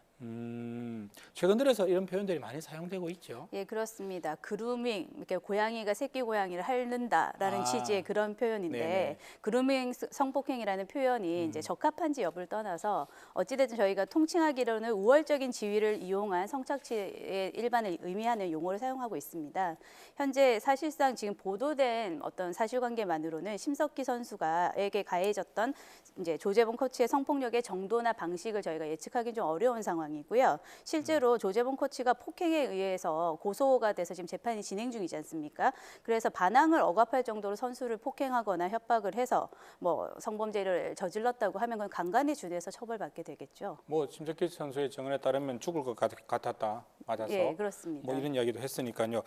최근 들어서 이런 표현들이 많이 사용되고 있죠. 예, 그렇습니다. 그루밍, 이렇게 고양이가 새끼 고양이를 핥는다라는 취지의 그런 표현인데 네네. 그루밍 성폭행이라는 표현이 이제 적합한지 여부를 떠나서 어찌됐든 저희가 통칭하기로는 우월적인 지위를 이용한 성착취의 일반을 의미하는 용어를 사용하고 있습니다. 현재 사실상 지금 보도된 어떤 사실관계만으로는 심석희 선수가에게 가해졌던 이제 조재범 코치의 성폭력의 정도나 방식을 저희가 예측하기는 좀 어려운 상황이고요. 실제로 조재범 코치가 폭행에 의해서 고소가 돼서 지금 재판이 진행 중이지 않습니까? 그래서 반항을 억압할 정도로 선수를 폭행하거나 협박을 해서 뭐 성범죄를 저질렀다고 하면 그건 강간에 준해서 처벌받게 되겠죠. 뭐 심석희 선수의 증언에 따르면 죽을 것 같았다, 맞아서. 예, 그렇습니다. 뭐 이런 이야기도 했으니까요.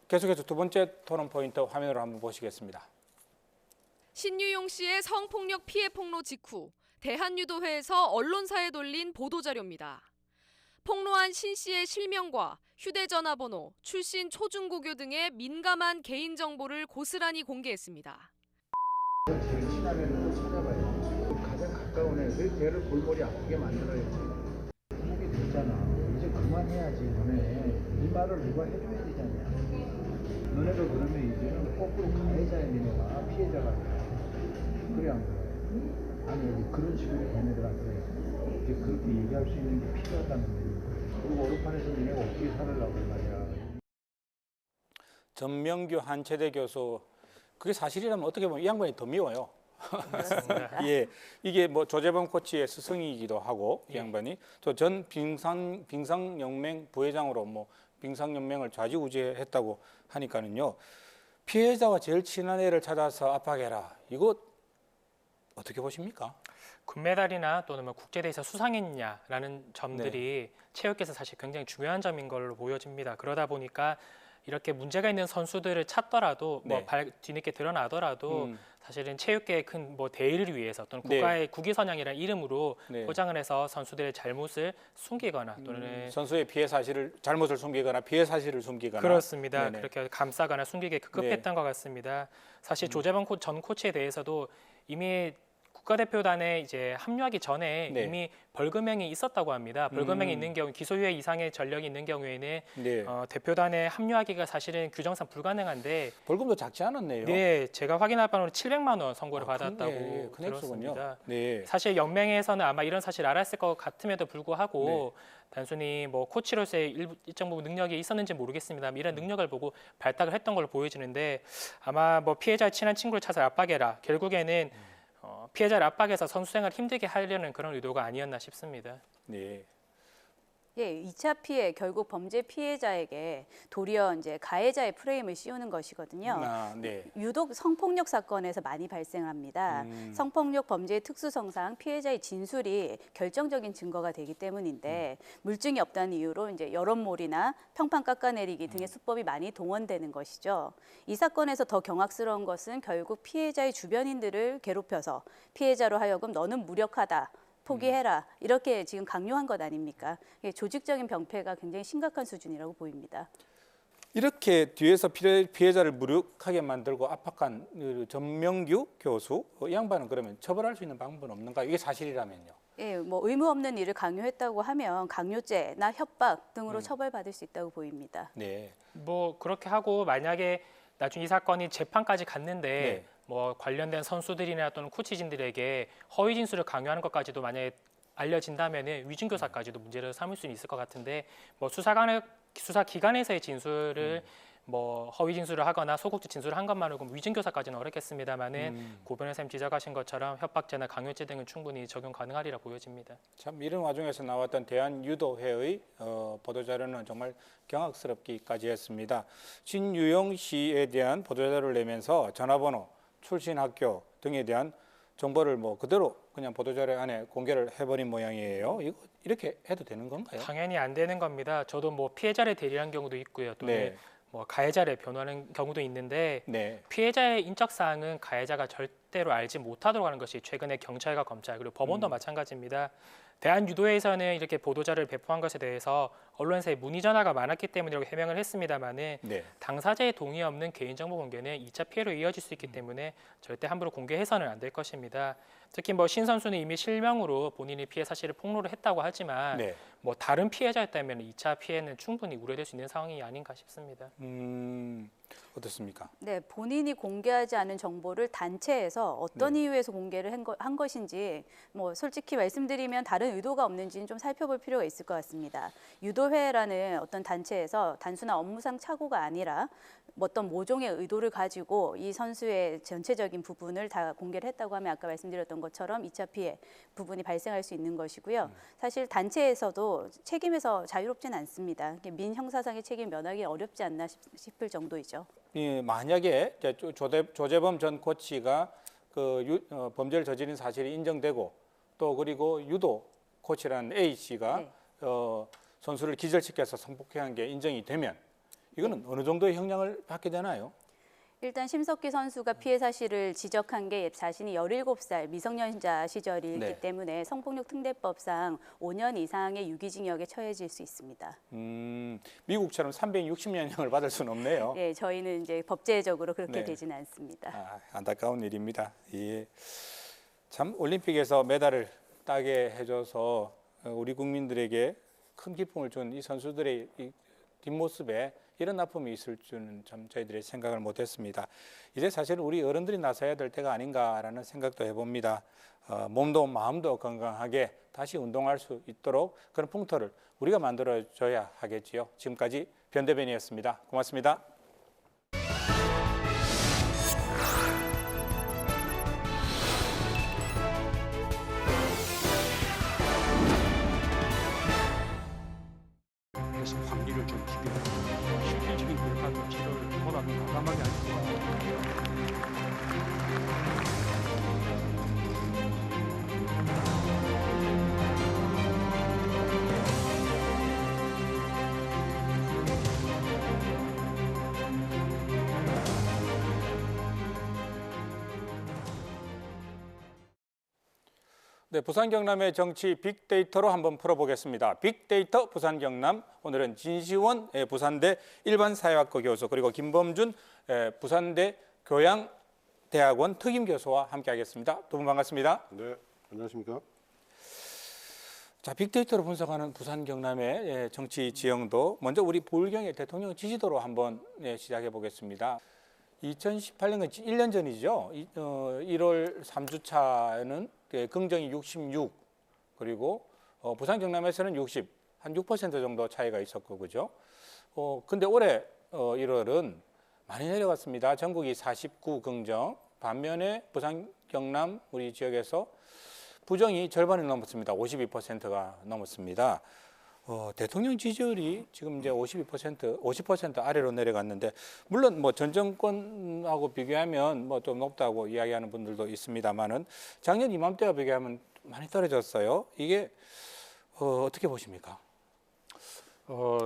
계속해서 두 번째 토론 포인트 화면으로 한번 보시겠습니다. 신유용 씨의 성폭력 피해 폭로 직후 대한유도회에서 언론사에 돌린 보도자료입니다. 폭로한 신 씨의 실명과 휴대전화번호, 출신 초중고교 등의 민감한 개인정보를 고스란히 공개했습니다. 제일 친하면 찾아봐요. 가장 가까운 애를 골머리 아프게 만들어야지. 하게 됐잖아. 이제 그만해야지 너네. 이 말을 누가 해줘야 되잖아. 너네가 그러면 이제는 거꾸로 가해자야 니네가 피해자가 돼. 그래 안 그래? 아니 그런 식으로 걔네들한테 이제 그렇게 얘기할 수 있는 게 필요하다는 거예요. 그리고 오른판에서 니네가 어떻게 살으려고 말이야. 전명규 한체대 교수, 그게 사실이라면 어떻게 보면 이 양반이 더 미워요. 그렇습니다. 예, 이게 뭐 조재범 코치의 스승이기도 하고 이 양반이 또 전 빙상연맹 부회장으로 뭐 빙상연맹을 좌지우지했다고 하니까는요. 피해자와 제일 친한 애를 찾아서 압박해라. 이거 어떻게 보십니까? 금메달이나 또는 뭐 국제대회에서 수상했냐라는 점들이 체육계에서 사실 굉장히 중요한 점인 걸로 보여집니다. 그러다 보니까 이렇게 문제가 있는 선수들을 찾더라도 뭐 뒤늦게 드러나더라도 사실은 체육계의 큰 뭐 대의를 위해서 또는 국가의 국위선양이라는 이름으로 포장을 해서 선수들의 잘못을 숨기거나 또는 선수의 피해 사실을 잘못을 숨기거나 피해 사실을 숨기거나 그렇습니다. 네네. 그렇게 감싸거나 숨기게 급급했던 것 같습니다. 사실 조재범 전 코치에 대해서도 이미 국가대표단에 이제 합류하기 전에 이미 벌금형이 있었다고 합니다. 벌금형이 있는 경우 기소유예 이상의 전력이 있는 경우에는 대표단에 합류하기가 사실은 규정상 불가능한데 벌금도 작지 않았네요. 네, 제가 확인할 바로는 700만 원 선고를 받았다고 큰 액수군요. 들었습니다. 네. 사실 연맹에서는 아마 이런 사실 알았을 것 같음에도 불구하고 단순히 뭐 코치로서의 일정 부분 능력이 있었는지 모르겠습니다만 이런 능력을 보고 발탁을 했던 걸로 보여지는데 아마 뭐 피해자의 친한 친구를 찾아 압박해라. 결국에는 피해자를 압박해서 선수 생활을 힘들게 하려는 그런 의도가 아니었나 싶습니다. 네. 예, 2차 피해 결국 범죄 피해자에게 도리어 이제 가해자의 프레임을 씌우는 것이거든요. 유독 성폭력 사건에서 많이 발생합니다. 성폭력 범죄의 특수성상 피해자의 진술이 결정적인 증거가 되기 때문인데 물증이 없다는 이유로 이제 여론몰이나 평판 깎아내리기 등의 수법이 많이 동원되는 것이죠. 이 사건에서 더 경악스러운 것은 결국 피해자의 주변인들을 괴롭혀서 피해자로 하여금 너는 무력하다. 포기해라 이렇게 지금 강요한 것 아닙니까? 이게 조직적인 병폐가 굉장히 심각한 수준이라고 보입니다. 이렇게 뒤에서 피해자를 무력하게 만들고 압박한 그 전명규 교수, 이 양반은 그러면 처벌할 수 있는 방법은 없는가? 이게 사실이라면요. 예, 뭐 의무 없는 일을 강요했다고 하면 강요죄나 협박 등으로 처벌받을 수 있다고 보입니다. 네. 뭐 그렇게 하고 만약에 나중에 이 사건이 재판까지 갔는데 네. 뭐 관련된 선수들이나 또는 코치진들에게 허위 진술을 강요하는 것까지도 만약에 알려진다면은 위증교사까지도 문제를 삼을 수는 있을 것 같은데 뭐 수사 기관에서의 진술을 뭐 허위 진술을 하거나 소극적 진술을 한 것만으로 위증교사까지는 어렵겠습니다만은 고 변호사님 지적하신 것처럼 협박죄나 강요죄 등은 충분히 적용 가능하리라 보여집니다. 참 이런 와중에서 나왔던 대한유도회의 보도자료는 정말 경악스럽기까지 했습니다. 신유영 씨에 대한 보도자료를 내면서 전화번호, 출신 학교 등에 대한 정보를 뭐 그대로 그냥 보도자료 안에 공개를 해버린 모양이에요. 이거 이렇게 해도 되는 건가요? 당연히 안 되는 겁니다. 저도 뭐 피해자를 대리한 경우도 있고요. 또는 네. 뭐 가해자를 변호하는 경우도 있는데 네. 피해자의 인적 사항은 가해자가 절대로 알지 못하도록 하는 것이 최근에 경찰과 검찰 그리고 법원도 마찬가지입니다. 대한유도회에서는 이렇게 보도자료를 배포한 것에 대해서 언론사에 문의 전화가 많았기 때문이라고 해명을 했습니다만은 네. 당사자의 동의 없는 개인정보 공개는 2차 피해로 이어질 수 있기 때문에 절대 함부로 공개해서는 안 될 것입니다. 특히 뭐 신 선수는 이미 실명으로 본인이 피해 사실을 폭로를 했다고 하지만 네. 뭐 다른 피해자였다면 2차 피해는 충분히 우려될 수 있는 상황이 아닌가 싶습니다. 어떻습니까? 네, 본인이 공개하지 않은 정보를 단체에서 어떤 이유에서 공개를 한 것인지 뭐 솔직히 말씀드리면 다른 의도가 없는지는 좀 살펴볼 필요가 있을 것 같습니다. 유도회라는 어떤 단체에서 단순한 업무상 착오가 아니라 어떤 모종의 의도를 가지고 이 선수의 전체적인 부분을 다 공개를 했다고 하면 아까 말씀드렸던 것처럼 2차 피해 부분이 발생할 수 있는 것이고요. 사실 단체에서도 책임에서 자유롭지는 않습니다. 민형사상의 책임 면하기 어렵지 않나 싶을 정도이죠. 만약에 이제 조재범 전 코치가 범죄를 저지른 사실이 인정되고 또 그리고 유도 코치라는 A 씨가 선수를 기절시켜서 성폭행한 게 인정이 되면 이거는 어느 정도의 형량을 받게 되나요? 일단 심석희 선수가 피해 사실을 지적한 게 자신이 17살 미성년자 시절이기 때문에 성폭력특례법상 5년 이상의 유기징역에 처해질 수 있습니다. 미국처럼 360년형을 받을 수는 없네요. 네, 저희는 이제 법제적으로 그렇게 되지는 않습니다. 안타까운 일입니다. 예. 참 올림픽에서 메달을 따게 해줘서 우리 국민들에게 큰 기쁨을 준 이 선수들의 이 뒷모습에 이런 아픔이 있을 줄은 참 저희들이 생각을 못했습니다. 이제 사실은 우리 어른들이 나서야 될 때가 아닌가라는 생각도 해봅니다. 몸도 마음도 건강하게 다시 운동할 수 있도록 그런 풍토를 우리가 만들어줘야 하겠지요. 지금까지 변대변이었습니다. 고맙습니다. 그래서 확률을 좀 줄이고 실질적인 결과도 치료를 보다 더 과감하게 할 수 있습니다. 네, 부산 경남의 정치 빅데이터로 한번 풀어보겠습니다. 빅데이터 부산 경남, 오늘은 진시원 부산대 일반사회학과 교수 그리고 김범준 부산대 교양대학원 특임교수와 함께하겠습니다. 두 분 반갑습니다. 네, 안녕하십니까? 자, 빅데이터로 분석하는 부산 경남의 정치 지형도 먼저 우리 보울경의 대통령 지지도로 한번 시작해 보겠습니다. 2018년 1년 전이죠. 1월 3주차에는 긍정이 66 그리고 부산 경남에서는 60, 한 6% 정도 차이가 있었고 그죠. 근데 올해 1월은 많이 내려갔습니다. 전국이 49 긍정, 반면에 부산 경남 우리 지역에서 부정이 절반을 넘었습니다. 52%가 넘었습니다. 대통령 지지율이 지금 이제 50% 아래로 내려갔는데 물론 뭐 전 정권하고 비교하면 뭐 좀 높다고 이야기하는 분들도 있습니다만은 작년 이맘때와 비교하면 많이 떨어졌어요. 이게 어떻게 보십니까?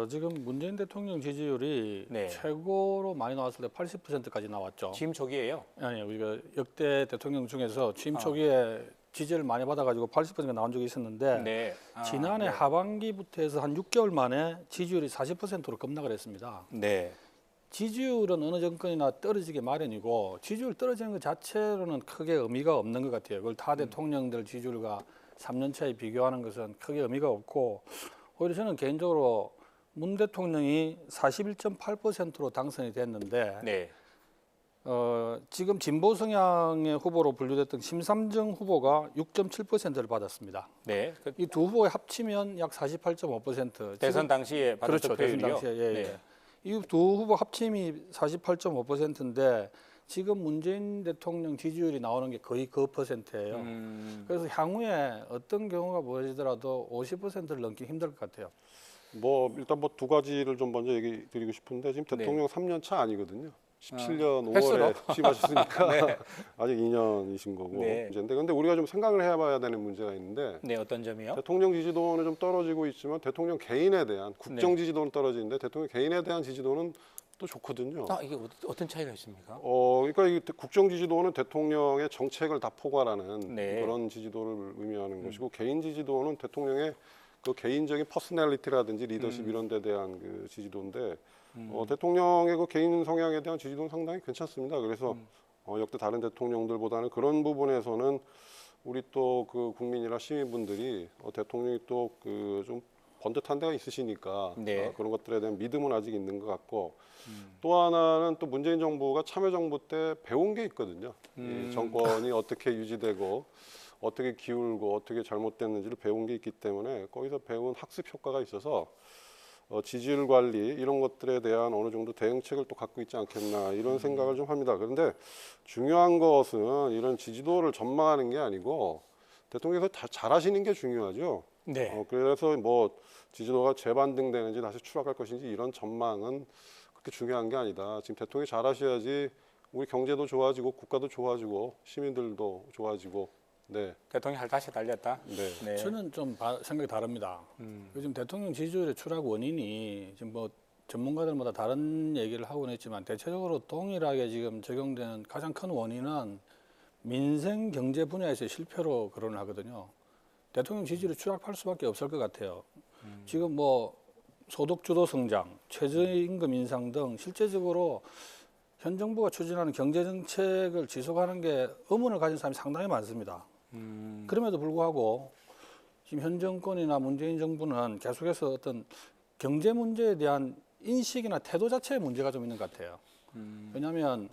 지금 문재인 대통령 지지율이 최고로 많이 나왔을 때 80%까지 나왔죠. 취임 초기에요? 아니요, 우리가 역대 대통령 중에서 취임 초기에 지지를 많이 받아가지고 80%가 나온 적이 있었는데 네. 지난해 네. 하반기부터 해서 한 6개월 만에 지지율이 40%로 급락을 했습니다. 네. 지지율은 어느 정권이나 떨어지기 마련이고 지지율 떨어지는 것 자체로는 크게 의미가 없는 것 같아요. 그걸 타 대통령들 지지율과 3년 차에 비교하는 것은 크게 의미가 없고 오히려 저는 개인적으로 문 대통령이 41.8%로 당선이 됐는데 네. 지금 진보 성향의 후보로 분류됐던 심삼정 후보가 6.7%를 받았습니다. 네. 이 두 후보가 합치면 약 48.5%. 대선 당시에 받은 그렇죠. 대선 득표율이요? 당시에 예, 네. 예. 이 두 후보 합침이 48.5%인데 지금 문재인 대통령 지지율이 나오는 게 거의 그 퍼센트예요. 그래서 향후에 어떤 경우가 벌어지더라도 50%를 넘기 힘들 것 같아요. 뭐 일단 뭐 두 가지를 좀 먼저 얘기 드리고 싶은데 지금 대통령 3년 차 아니거든요. 17년 5월에 취임하셨으니까 네. 아직 2년이신 거고 네. 문제인데 근데 우리가 좀 생각을 해봐야 되는 문제가 있는데 네, 어떤 점이요? 대통령 지지도는 좀 떨어지고 있지만 대통령 개인에 대한 국정 지지도는 떨어지는데 대통령 개인에 대한 지지도는 또 좋거든요. 이게 어떤 차이가 있습니까? 그러니까 이 국정 지지도는 대통령의 정책을 다 포괄하는 네. 그런 지지도를 의미하는 것이고 개인 지지도는 대통령의 그 개인적인 퍼스널리티라든지 리더십 이런 데 대한 그 지지도인데 대통령의 그 개인 성향에 대한 지지도는 상당히 괜찮습니다. 그래서 역대 다른 대통령들보다는 그런 부분에서는 우리 또 그 국민이나 시민분들이 대통령이 또 그 좀 번듯한 데가 있으시니까 네. 그런 것들에 대한 믿음은 아직 있는 것 같고 또 하나는 또 문재인 정부가 참여정부 때 배운 게 있거든요. 이 정권이 어떻게 유지되고 어떻게 기울고 어떻게 잘못됐는지를 배운 게 있기 때문에 거기서 배운 학습 효과가 있어서 지지율 관리 이런 것들에 대한 어느 정도 대응책을 또 갖고 있지 않겠나 이런 생각을 좀 합니다. 그런데 중요한 것은 이런 지지도를 전망하는 게 아니고 대통령께서 잘하시는 게 중요하죠. 네. 그래서 뭐 지지도가 재반등되는지 다시 추락할 것인지 이런 전망은 그렇게 중요한 게 아니다. 지금 대통령이 잘하셔야지 우리 경제도 좋아지고 국가도 좋아지고 시민들도 좋아지고. 네. 대통령이 할 다시 달렸다. 네. 저는 좀 생각이 다릅니다. 요즘 대통령 지지율의 추락 원인이 지금 뭐 전문가들마다 다른 얘기를 하고는 있지만 대체적으로 동일하게 지금 적용되는 가장 큰 원인은 민생 경제 분야에서의 실패로 거론을 하거든요. 대통령 지지율이 추락할 수밖에 없을 것 같아요. 지금 뭐 소득주도 성장, 최저임금 인상 등 실제적으로 현 정부가 추진하는 경제 정책을 지속하는 게 의문을 가진 사람이 상당히 많습니다. 그럼에도 불구하고 지금 현 정권이나 문재인 정부는 계속해서 어떤 경제 문제에 대한 인식이나 태도 자체의 문제가 좀 있는 것 같아요. 왜냐하면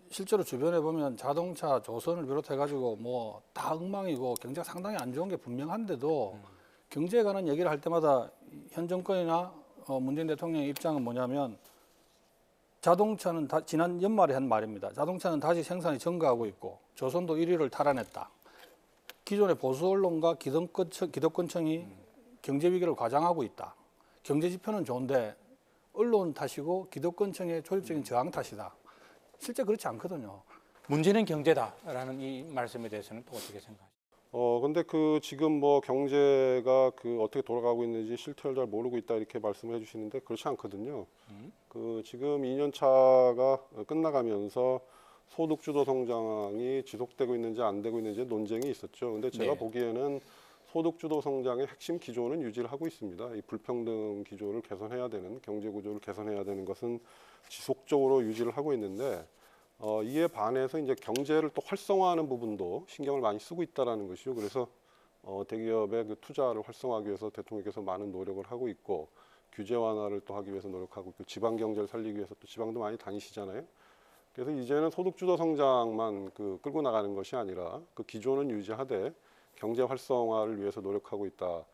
실제로 주변에 보면 자동차, 조선을 비롯해가지고 뭐 다 엉망이고 경제가 상당히 안 좋은 게 분명한데도 경제에 관한 얘기를 할 때마다 현 정권이나 문재인 대통령의 입장은 뭐냐면 자동차는 지난 연말에 한 말입니다. 자동차는 다시 생산이 증가하고 있고 조선도 1위를 탈환했다. 기존의 보수 언론과 기득권층이 경제 위기를 과장하고 있다. 경제 지표는 좋은데 언론 탓이고 기득권층의 조직적인 저항 탓이다. 실제 그렇지 않거든요. 문제는 경제다라는 이 말씀에 대해서는 또 어떻게 생각하세요? 근데 그 지금 뭐 경제가 그 어떻게 돌아가고 있는지 실태를 잘 모르고 있다 이렇게 말씀을 해주시는데 그렇지 않거든요. 그 지금 2년 차가 끝나가면서 소득주도 성장이 지속되고 있는지 안 되고 있는지 논쟁이 있었죠. 근데 제가 네. 보기에는 소득주도 성장의 핵심 기조는 유지를 하고 있습니다. 이 불평등 기조를 개선해야 되는 경제 구조를 개선해야 되는 것은 지속적으로 유지를 하고 있는데 이에 반해서 이제 경제를 또 활성화하는 부분도 신경을 많이 쓰고 있다라는 것이죠. 그래서 대기업의 그 투자를 활성화하기 위해서 대통령께서 많은 노력을 하고 있고 규제 완화를 또 하기 위해서 노력하고 있고 지방 경제를 살리기 위해서 또 지방도 많이 다니시잖아요. 그래서 이제는 소득주도 성장만 그 끌고 나가는 것이 아니라 그 기조는 유지하되 경제 활성화를 위해서 노력하고 있다.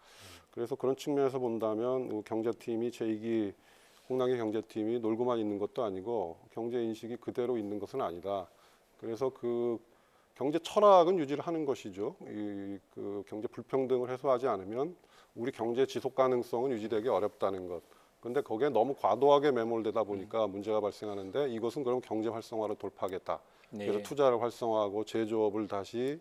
그래서 그런 측면에서 본다면 경제팀이 제2기 홍남기 경제팀이 놀고만 있는 것도 아니고 경제 인식이 그대로 있는 것은 아니다. 그래서 그 경제 철학은 유지를 하는 것이죠. 그 경제 불평등을 해소하지 않으면 우리 경제 지속 가능성은 유지되기 어렵다는 것. 그런데 거기에 너무 과도하게 매몰되다 보니까 문제가 발생하는데 이것은 그럼 경제 활성화를 돌파하겠다. 네. 그래서 투자를 활성화하고 제조업을 다시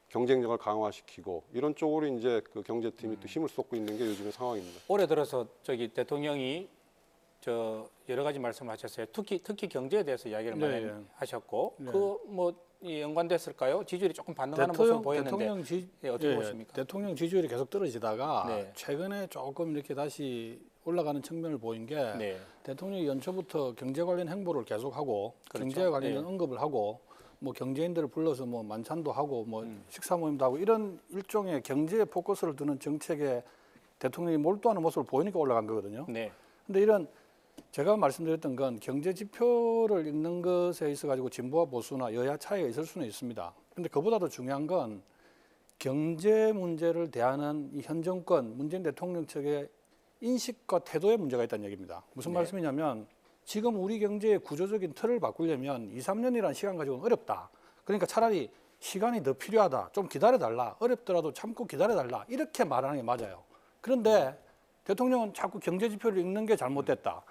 경쟁력을 강화시키고 이런 쪽으로 이제 그 경제팀이 또 힘을 쏟고 있는 게 요즘의 상황입니다. 올해 들어서 대통령이 여러 가지 말씀을 하셨어요. 특히 경제에 대해서 이야기를 네, 많이 예. 하셨고 네. 연관됐을까요? 지지율이 조금 반등하는 모습을 보였는데 어떻게 예, 보십니까? 대통령 지지율이 계속 떨어지다가 네. 최근에 조금 이렇게 다시 올라가는 측면을 보인 게 네. 대통령이 연초부터 경제 관련 행보를 계속하고 그렇죠. 경제 관련 네. 언급을 하고 뭐 경제인들을 불러서 뭐 만찬도 하고 뭐 식사 모임도 하고 이런 일종의 경제에 포커스를 두는 정책에 대통령이 몰두하는 모습을 보이니까 올라간 거거든요. 네. 근데 이런 제가 말씀드렸던 건 경제 지표를 읽는 것에 있어 가지고 진보와 보수나 여야 차이가 있을 수는 있습니다. 근데 그보다도 중요한 건 경제 문제를 대하는 이 현 정권 문재인 대통령 측의 인식과 태도에 문제가 있다는 얘기입니다. 무슨 네. 말씀이냐면 지금 우리 경제의 구조적인 틀을 바꾸려면 2, 3년이라는 시간 가지고는 어렵다. 그러니까 차라리 시간이 더 필요하다. 좀 기다려달라. 어렵더라도 참고 기다려달라. 이렇게 말하는 게 맞아요. 그런데 대통령은 자꾸 경제 지표를 읽는 게 잘못됐다.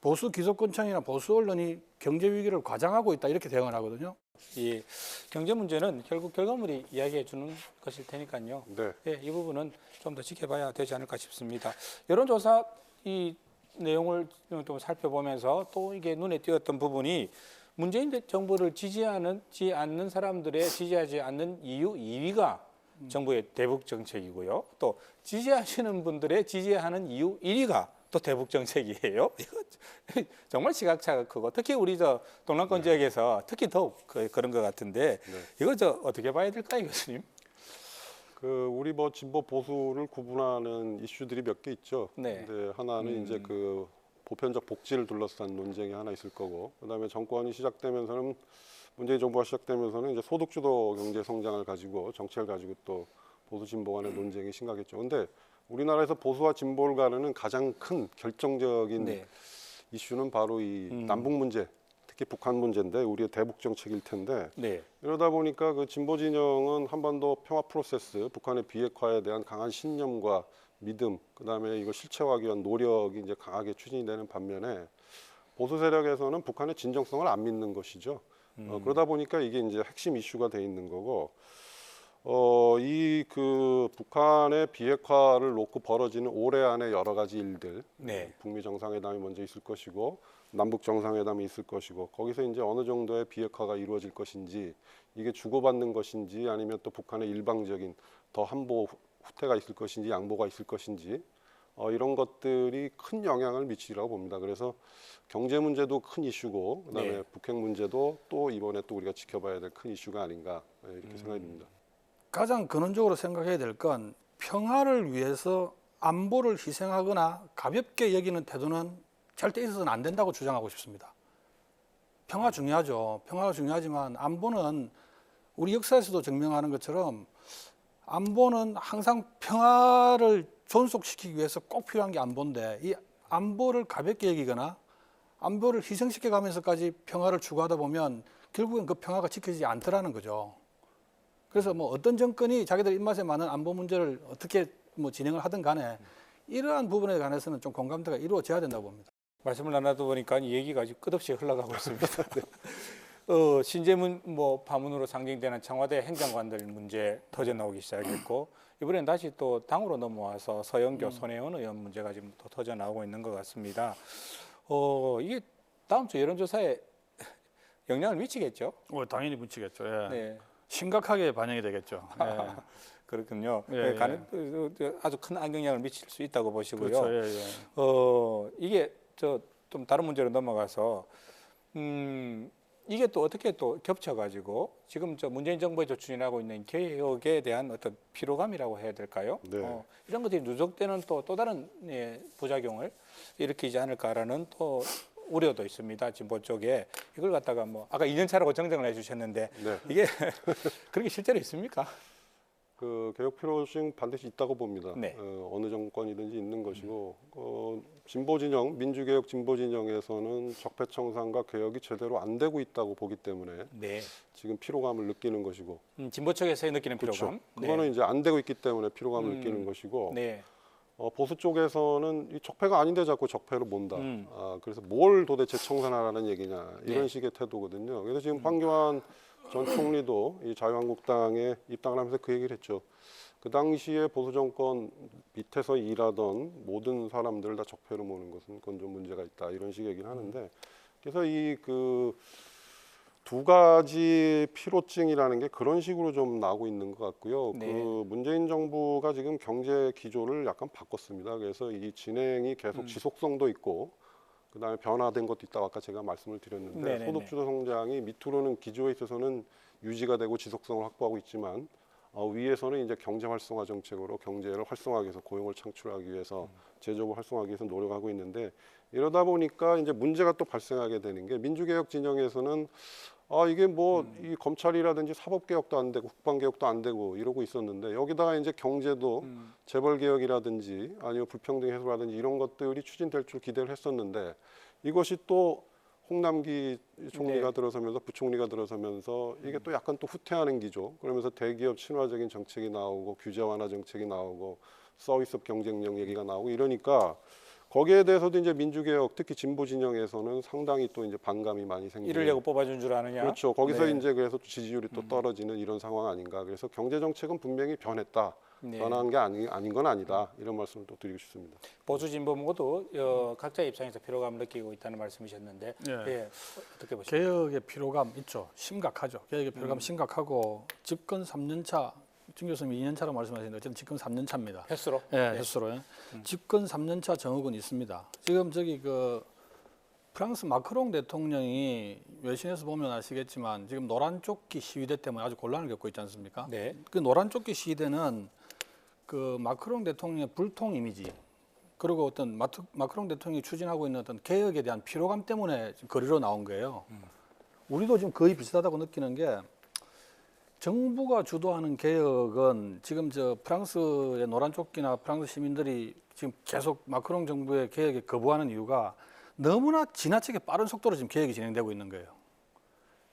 보수 기득권층이나 보수 언론이 경제 위기를 과장하고 있다. 이렇게 대응을 하거든요. 이 경제 문제는 결국 결과물이 이야기해 주는 것일 테니까요. 네. 예, 이 부분은 좀 더 지켜봐야 되지 않을까 싶습니다. 여론조사 이 내용을 좀 살펴보면서 또 이게 눈에 띄었던 부분이 문재인 정부를 지지하지 않는 사람들의 지지하지 않는 이유 2위가 정부의 대북 정책이고요. 또 지지하시는 분들의 지지하는 이유 1위가 또 대북 정책이에요. 이거 정말 시각차가 크고 특히 우리 동남권 지역에서 특히 더욱 그런 것 같은데 이거 어떻게 봐야 될까요, 교수님? 우리 뭐 진보 보수를 구분하는 이슈들이 몇 개 있죠. 네. 근데 하나는 이제 보편적 복지를 둘러싼 논쟁이 하나 있을 거고, 그다음에 정권이 시작되면서는 문재인 정부가 시작되면서는 이제 소득주도 경제 성장을 가지고 정책을 가지고 또 보수 진보 간의 논쟁이 심각했죠. 근데 우리나라에서 보수와 진보를 가르는 가장 큰 결정적인 이슈는 바로 이 남북 문제, 특히 북한 문제인데 우리의 대북 정책일 텐데 이러다 보니까 그 진보 진영은 한반도 평화 프로세스, 북한의 비핵화에 대한 강한 신념과 믿음, 그다음에 이거 실체화하기 위한 노력이 이제 강하게 추진이 되는 반면에 보수 세력에서는 북한의 진정성을 안 믿는 것이죠. 그러다 보니까 이게 이제 핵심 이슈가 돼 있는 거고, 이 북한의 비핵화를 놓고 벌어지는 올해 안에 여러 가지 일들, 북미 정상회담이 먼저 있을 것이고 남북 정상회담이 있을 것이고 거기서 이제 어느 정도의 비핵화가 이루어질 것인지, 이게 주고받는 것인지 아니면 또 북한의 일방적인 더 한보 후퇴가 있을 것인지 양보가 있을 것인지 이런 것들이 큰 영향을 미치리라고 봅니다. 그래서 경제 문제도 큰 이슈고 그다음에 북핵 문제도 또 이번에 또 우리가 지켜봐야 될 큰 이슈가 아닌가 이렇게 생각이 듭니다. 가장 근원적으로 생각해야 될 건 평화를 위해서 안보를 희생하거나 가볍게 여기는 태도는 절대 있어서는 안 된다고 주장하고 싶습니다. 평화 중요하죠. 평화가 중요하지만 안보는 우리 역사에서도 증명하는 것처럼 안보는 항상 평화를 존속시키기 위해서 꼭 필요한 게 안보인데 이 안보를 가볍게 여기거나 안보를 희생시켜 가면서까지 평화를 추구하다 보면 결국엔 그 평화가 지켜지지 않더라는 거죠. 그래서 뭐 어떤 정권이 자기들 입맛에 맞는 안보 문제를 어떻게 뭐 진행을 하든 간에 이러한 부분에 관해서는 좀 공감대가 이루어져야 된다고 봅니다. 말씀을 나누다 보니까 이 얘기가 아주 끝없이 흘러가고 있습니다. 신재문 파문으로 상징되는 청와대 행정관들 문제 터져 나오기 시작했고 이번엔 다시 또 당으로 넘어와서 서영교, 손혜원 의원 문제가 지금 또 터져 나오고 있는 것 같습니다. 이게 다음 주 여론조사에 영향을 미치겠죠? 당연히 미치겠죠. 예. 네. 심각하게 반영이 되겠죠. 예. 그렇군요. 예, 아주 큰 악영향을 미칠 수 있다고 보시고요. 그렇죠. 이게 좀 다른 문제로 넘어가서 이게 또 어떻게 또 겹쳐가지고 지금 문재인 정부에서 추진하고 있는 개혁에 대한 어떤 피로감이라고 해야 될까요? 이런 것들이 누적되는 또 다른 부작용을 일으키지 않을까라는 또 우려도 있습니다. 진보 쪽에 이걸 갖다가 아까 2년 차라고 정정을 해주셨는데 이게 그렇게 실제로 있습니까? 개혁 필요성 반드시 있다고 봅니다. 어느 정권이든지 있는 것이고 진보 진영, 민주개혁 진보 진영에서는 적폐청산과 개혁이 제대로 안 되고 있다고 보기 때문에 지금 피로감을 느끼는 것이고 진보 쪽에서 느끼는 피로감. 그거는 이제 안 되고 있기 때문에 피로감을 느끼는 것이고 보수 쪽에서는 이 적폐가 아닌데 자꾸 적폐로 본다. 그래서 뭘 도대체 청산하라는 얘기냐 이런 식의 태도거든요. 그래서 지금 황교안 전 총리도 이 자유한국당에 입당을 하면서 그 얘기를 했죠. 그 당시에 보수 정권 밑에서 일하던 모든 사람들을 다 적폐로 모는 것은 그건 좀 문제가 있다 이런 식의 얘기를 하는데 그래서 이 그 두 가지 피로증이라는 게 그런 식으로 좀 나오고 있는 것 같고요. 네. 그 문재인 정부가 지금 경제 기조를 약간 바꿨습니다. 그래서 이 진행이 계속 지속성도 있고 그다음에 변화된 것도 있다고 아까 제가 말씀을 드렸는데 네네네. 소득주도 성장이 밑으로는 기조에 있어서는 유지가 되고 지속성을 확보하고 있지만 위에서는 이제 경제 활성화 정책으로 경제를 활성화하기 위해서 고용을 창출하기 위해서 제조업을 활성화하기 위해서 노력하고 있는데 이러다 보니까 이제 문제가 또 발생하게 되는 게 민주개혁 진영에서는 이게 뭐 이 검찰이라든지 사법개혁도 안 되고 국방개혁도 안 되고 이러고 있었는데 여기다가 이제 경제도 재벌개혁이라든지 아니면 불평등 해소라든지 이런 것들이 추진될 줄 기대를 했었는데 이것이 또 홍남기 총리가 네. 들어서면서 부총리가 들어서면서 이게 또 약간 또 후퇴하는 기조 그러면서 대기업 친화적인 정책이 나오고 규제 완화 정책이 나오고 서비스업 경쟁력 얘기가 나오고 이러니까 거기에 대해서도 이제 민주개혁 특히 진보 진영에서는 상당히 또 이제 반감이 많이 생기고 이러려고 뽑아준 줄 아느냐. 그렇죠. 거기서 네. 이제 그래서 지지율이 또 떨어지는 이런 상황 아닌가. 그래서 경제 정책은 분명히 변했다. 네. 변한 게 아닌 건 아니다. 이런 말씀을 또 드리고 싶습니다. 보수 진보 모두 각자 입장에서 피로감을 느끼고 있다는 말씀이셨는데 예, 어떻게 보십니까? 개혁의 피로감 있죠. 심각하죠. 개혁의 피로감 심각하고 집권 3년 차, 진 교수님이 2년 차라고 말씀하셨는데 어쨌든 집권 3년 차입니다. 횟수로? 네, 횟수로. 집권 3년 차 정혹은 있습니다. 지금 저기 그 프랑스 마크롱 대통령이 외신에서 보면 아시겠지만 지금 노란 조끼 시위대 때문에 아주 곤란을 겪고 있지 않습니까? 네. 그 노란 조끼 시위대는 그 마크롱 대통령의 불통 이미지 그리고 어떤 마크롱 대통령이 추진하고 있는 어떤 개혁에 대한 피로감 때문에 지금 거리로 나온 거예요. 우리도 지금 거의 비슷하다고 느끼는 게 정부가 주도하는 개혁은 지금 저 프랑스의 노란 조끼나 프랑스 시민들이 지금 계속 마크롱 정부의 개혁에 거부하는 이유가 너무나 지나치게 빠른 속도로 지금 개혁이 진행되고 있는 거예요.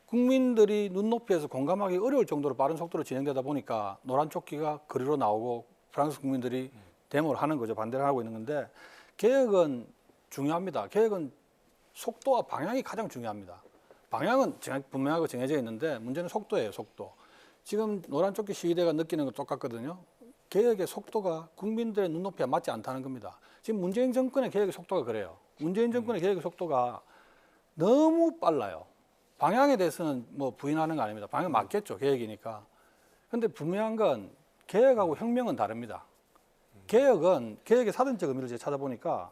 국민들이 눈높이에서 공감하기 어려울 정도로 빠른 속도로 진행되다 보니까 노란 조끼가 거리로 나오고 프랑스 국민들이 데모를 하는 거죠. 반대를 하고 있는 건데 개혁은 중요합니다. 개혁은 속도와 방향이 가장 중요합니다. 방향은 분명하고 정해져 있는데 문제는 속도예요. 속도. 지금 노란 조끼 시위대가 느끼는 건 똑같거든요. 개혁의 속도가 국민들의 눈높이에 맞지 않다는 겁니다. 지금 문재인 정권의 개혁의 속도가 그래요. 문재인 정권의 개혁의 속도가 너무 빨라요. 방향에 대해서는 뭐 부인하는 거 아닙니다. 방향 맞겠죠. 개혁이니까. 그런데 분명한 건 개혁하고 혁명은 다릅니다. 개혁은 개혁의 사전적 의미를 제가 찾아보니까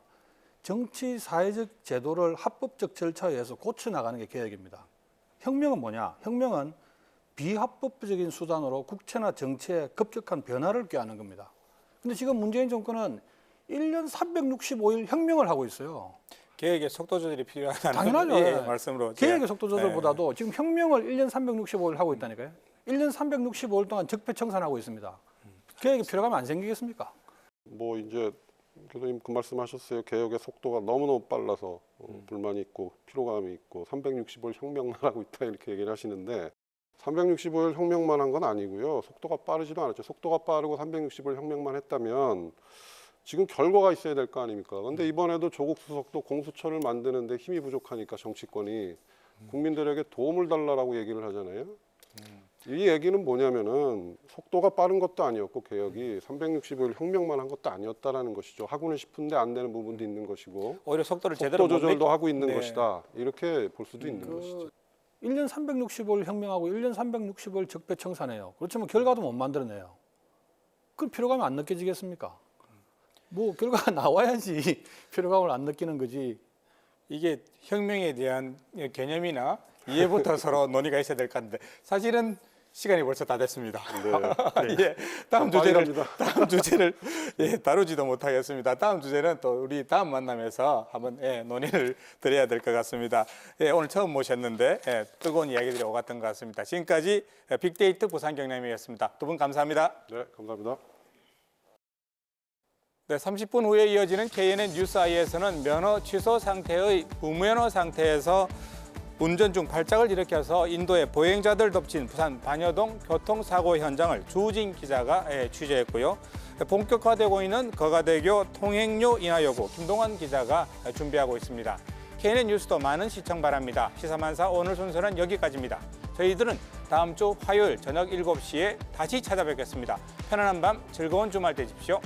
정치 사회적 제도를 합법적 절차에 의해서 고쳐나가는 게 개혁입니다. 혁명은 뭐냐? 혁명은 비합법적인 수단으로 국채나 정치에 급격한 변화를 꾀하는 겁니다. 근데 지금 문재인 정권은 1년 365일 혁명을 하고 있어요. 개혁의 속도 조절이 필요하다는 당연하죠. 예, 말씀으로 개혁의 속도 조절보다도 지금 혁명을 1년 365일 하고 있다니까요. 1년 365일 동안 적폐청산하고 있습니다. 개혁의 필요감이 안 생기겠습니까? 뭐 이제 교수님 그 말씀하셨어요. 개혁의 속도가 너무너무 빨라서 불만이 있고 피로감이 있고 365일 혁명만 하고 있다 이렇게 얘기를 하시는데 365일 혁명만 한 건 아니고요. 속도가 빠르지도 않았죠. 속도가 빠르고 365일 혁명만 했다면 지금 결과가 있어야 될 거 아닙니까? 그런데 이번에도 조국 수석도 공수처를 만드는데 힘이 부족하니까 정치권이 국민들에게 도움을 달라고 얘기를 하잖아요. 이 얘기는 뭐냐면은 속도가 빠른 것도 아니었고 개혁이 365일 혁명만 한 것도 아니었다라는 것이죠. 하고는 싶은데 안 되는 부분도 있는 것이고 오히려 속도를 제대로 속도 조절도 못 하고 있는 네. 것이다. 이렇게 볼 수도 있는 것이죠. 1년 365일 혁명하고 1년 365일 적폐청산해요. 그렇지만 결과도 못 만들어내요. 그럼 피로감이 안 느껴지겠습니까? 뭐 결과가 나와야지 피로감을 안 느끼는 거지. 이게 혁명에 대한 개념이나 이해부터 서로 논의가 있어야 될 것 같은데 사실은 시간이 벌써 다 됐습니다. 네. 예, 다음 주제를 예, 다루지도 못하겠습니다. 다음 주제는 또 우리 다음 만남에서 한번 논의를 드려야 될 것 같습니다. 예, 오늘 처음 모셨는데 뜨거운 이야기들이 오갔던 것 같습니다. 지금까지 빅데이터 부산경남이었습니다. 두 분 감사합니다. 네, 감사합니다. 네, 30분 후에 이어지는 KNN 뉴스아이에서는 면허 취소 상태의 무면허 상태에서 운전 중 발작을 일으켜서 인도의 보행자들 덮친 부산 반여동 교통사고 현장을 주우진 기자가 취재했고요. 본격화되고 있는 거가대교 통행료 인하 여부 김동환 기자가 준비하고 있습니다. KNN 뉴스도 많은 시청 바랍니다. 시사만사 오늘 순서는 여기까지입니다. 저희들은 다음 주 화요일 저녁 7시에 다시 찾아뵙겠습니다. 편안한 밤, 즐거운 주말 되십시오.